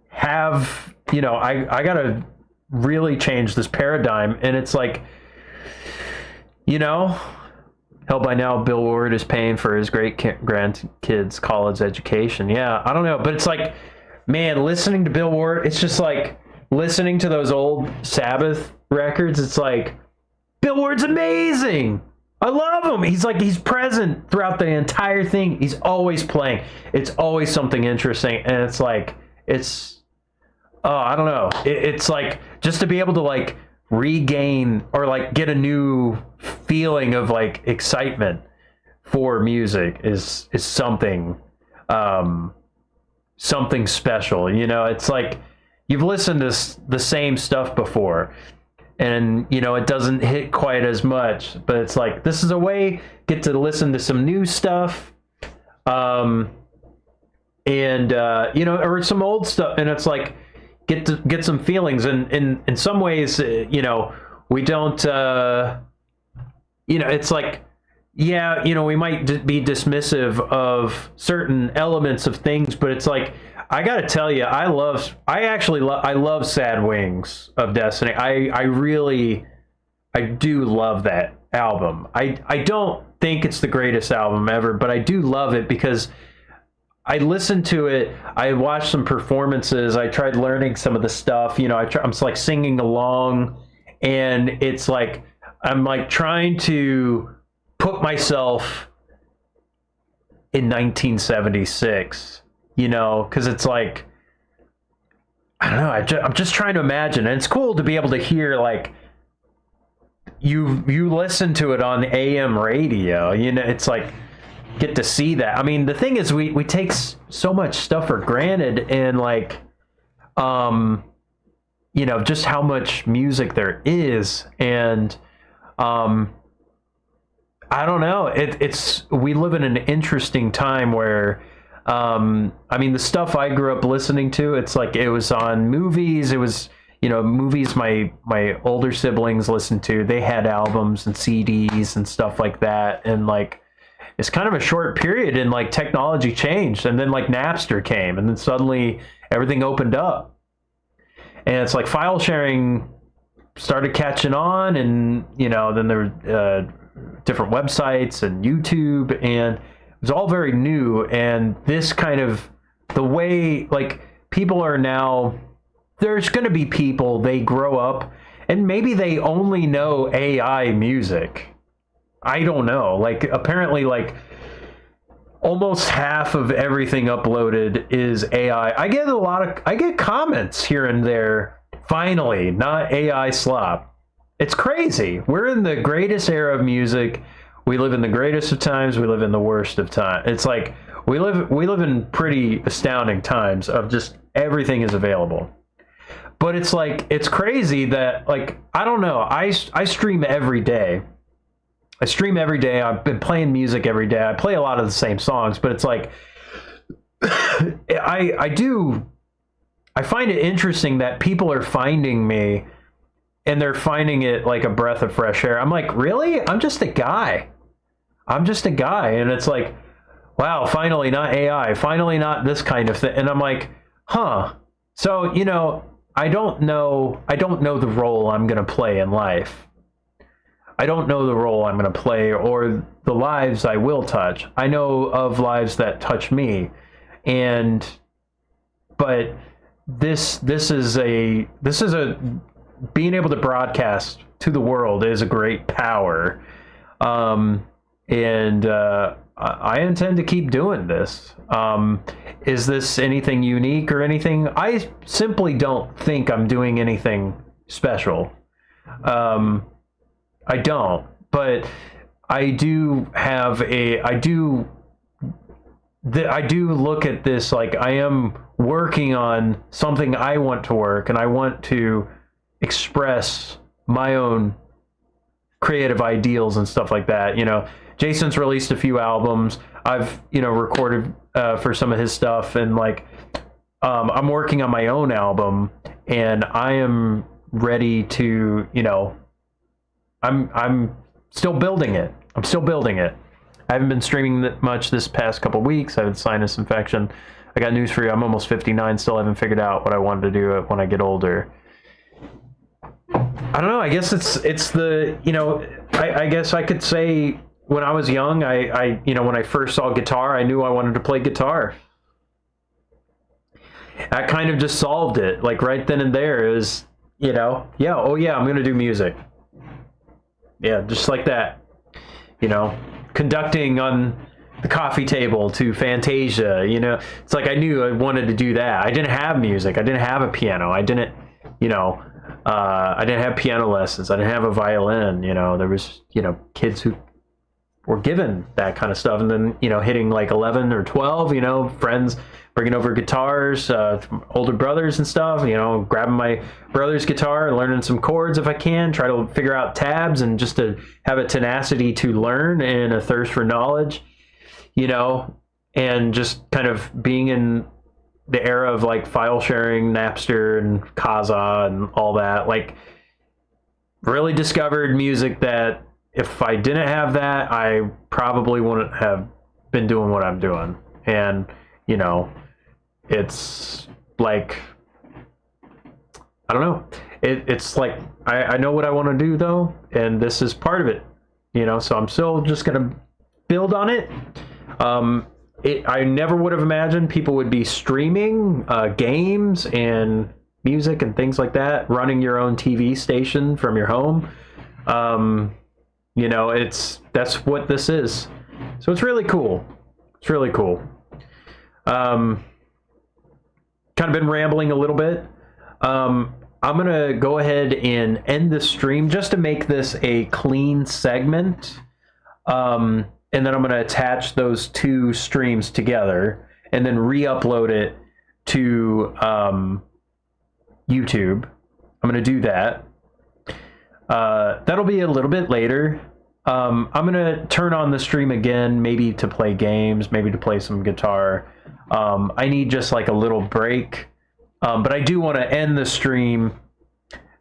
have, I gotta really change this paradigm. And it's like, hell, by now Bill Ward is paying for his great grandkids' college education. Yeah, I don't know, but it's like, man, listening to Bill Ward, it's just like listening to those old Sabbath records. It's like, Bill Ward's amazing. I love him. He's present throughout the entire thing. He's always playing. It's always something interesting. And it's like, I don't know. It's like, just to be able to like regain or like get a new feeling of like excitement for music is something, something special. It's like you've listened to the same stuff before, and it doesn't hit quite as much, but it's like, this is a way get to listen to some new stuff, or some old stuff, and it's like get some feelings. And in some ways, we don't, it's like, yeah, we might be dismissive of certain elements of things, but it's like, I gotta tell you, I love Sad Wings of Destiny. I do love that album. I don't think it's the greatest album ever, but I do love it because I listened to it. I watched some performances. I tried learning some of the stuff. I'm like singing along, and it's like I'm like trying to put myself in 1976. Because it's like, I don't know. I'm just trying to imagine, and it's cool to be able to hear like you listen to it on AM radio. It's like get to see that. I mean, the thing is, we take so much stuff for granted, and like, just how much music there is, and I don't know. We live in an interesting time where. I mean, the stuff I grew up listening to, it's like it was on movies. It was, movies my older siblings listened to. They had albums and CDs and stuff like that. And like, it's kind of a short period, and like technology changed, and then like Napster came, and then suddenly everything opened up. And it's like file sharing started catching on, and then there were different websites and YouTube, and it was all very new. And this kind of the way like people are now, there's going to be people, they grow up and maybe they only know AI music. I don't know. Like apparently like almost half of everything uploaded is AI. I get comments here and there. Finally, not AI slop. It's crazy. We're in the greatest era of music. We live in the greatest of times. We live in the worst of times. It's like we live in pretty astounding times of just everything is available. But it's like, it's crazy that like, I don't know. I stream every day. I've been playing music every day. I play a lot of the same songs, but it's like, I find it interesting that people are finding me, and they're finding it like a breath of fresh air. I'm like, really? I'm just a guy. And it's like, wow, finally not AI, finally not this kind of thing. And I'm like, huh. So, I don't know the role I'm going to play in life. I don't know the role I'm going to play or the lives I will touch. I know of lives that touch me. But this is a being able to broadcast to the world is a great power. And I intend to keep doing this. Is this anything unique or anything? I simply don't think I'm doing anything special. I don't, but I do look at this like I am working on something I want to work, and I want to express my own creative ideals and stuff like that. Jason's released a few albums. I've recorded for some of his stuff, and like I'm working on my own album, and I am ready to, I'm still building it. I'm still building it. I haven't been streaming that much this past couple weeks. I had sinus infection. I got news for you. I'm almost 59. Still haven't figured out what I wanted to do when I get older. I don't know. I guess it's the, I guess I could say when I was young, when I first saw guitar, I knew I wanted to play guitar. That kind of just solved it. Like right then and there, it was, yeah, oh yeah, I'm going to do music. Yeah, just like that. Conducting on the coffee table to Fantasia, it's like I knew I wanted to do that. I didn't have music. I didn't have a piano. I didn't have piano lessons. I didn't have a violin. There was, kids who were given that kind of stuff. And then, hitting like 11 or 12, friends bringing over guitars, older brothers and stuff, grabbing my brother's guitar and learning some chords if I can, try to figure out tabs, and just to have a tenacity to learn and a thirst for knowledge, and just kind of being in the era of like file sharing, Napster and Kazaa and all that, like really discovered music that if I didn't have that, I probably wouldn't have been doing what I'm doing. And, it's like, I don't know. It's like, I know what I want to do though, and this is part of it, so I'm still just going to build on it. I never would have imagined people would be streaming games and music and things like that, running your own TV station from your home. That's what this is. So it's really cool. It's really cool. Kind of been rambling a little bit. I'm going to go ahead and end the stream just to make this a clean segment. And then I'm going to attach those two streams together and then re-upload it to YouTube. I'm going to do that. That'll be a little bit later. I'm going to turn on the stream again, maybe to play games, maybe to play some guitar. I need just like a little break. But I do want to end the stream.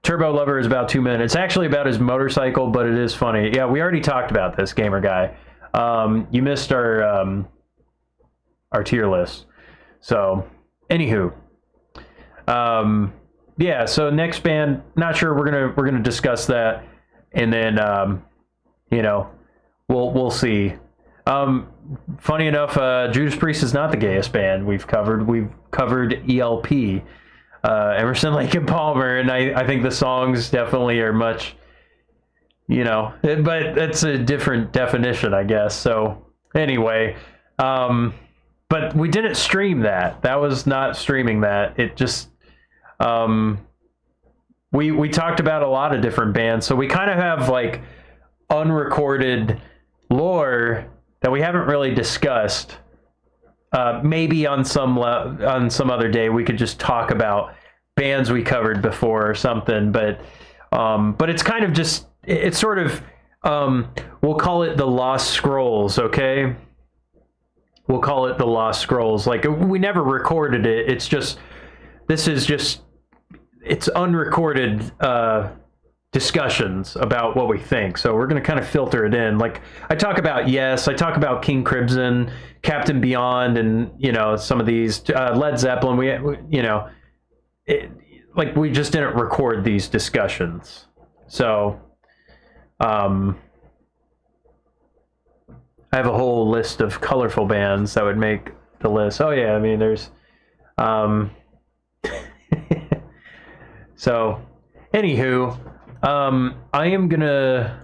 Turbo Lover is about 2 minutes. It's actually about his motorcycle, but it is funny. Yeah, we already talked about this, Gamer Guy. You missed our tier list. So, anywho. Yeah, so next band, not sure, we're gonna discuss that, and then we'll see. Funny enough, Judas Priest is not the gayest band we've covered ELP, Emerson, Lake and Palmer, and I think the songs definitely are much, but that's a different definition, I guess. So anyway, but we didn't stream that. That was not streaming that. It just, we talked about a lot of different bands, so we kind of have like unrecorded lore that we haven't really discussed. Maybe on some other day we could just talk about bands we covered before or something. But it's kind of just, it's sort of, we'll call it the Lost Scrolls, okay? We'll call it the Lost Scrolls. Like, we never recorded it. It's just, it's unrecorded discussions about what we think, so we're going to kind of filter it in. Like, I talk about Yes, I talk about King Crimson, Captain Beyond, and some of these Led Zeppelin. We we just didn't record these discussions. So I have a whole list of colorful bands that would make the list. Oh yeah, I mean there's so anywho, I am gonna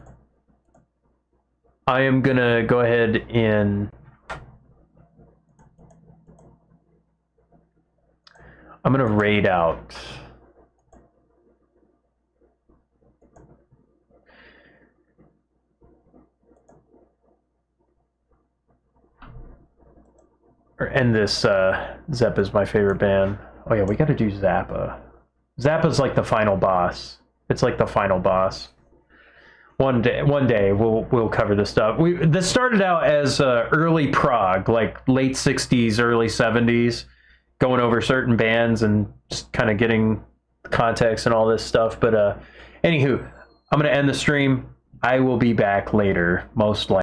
go ahead and I'm gonna raid out or end this. Zappa's my favorite band. Oh yeah, we gotta do Zappa. Zappa's like the final boss. It's like the final boss. One day we'll cover this stuff. This started out as early prog, like late 60s, early 70s, going over certain bands and just kind of getting context and all this stuff. But anywho, I'm going to end the stream. I will be back later, most likely.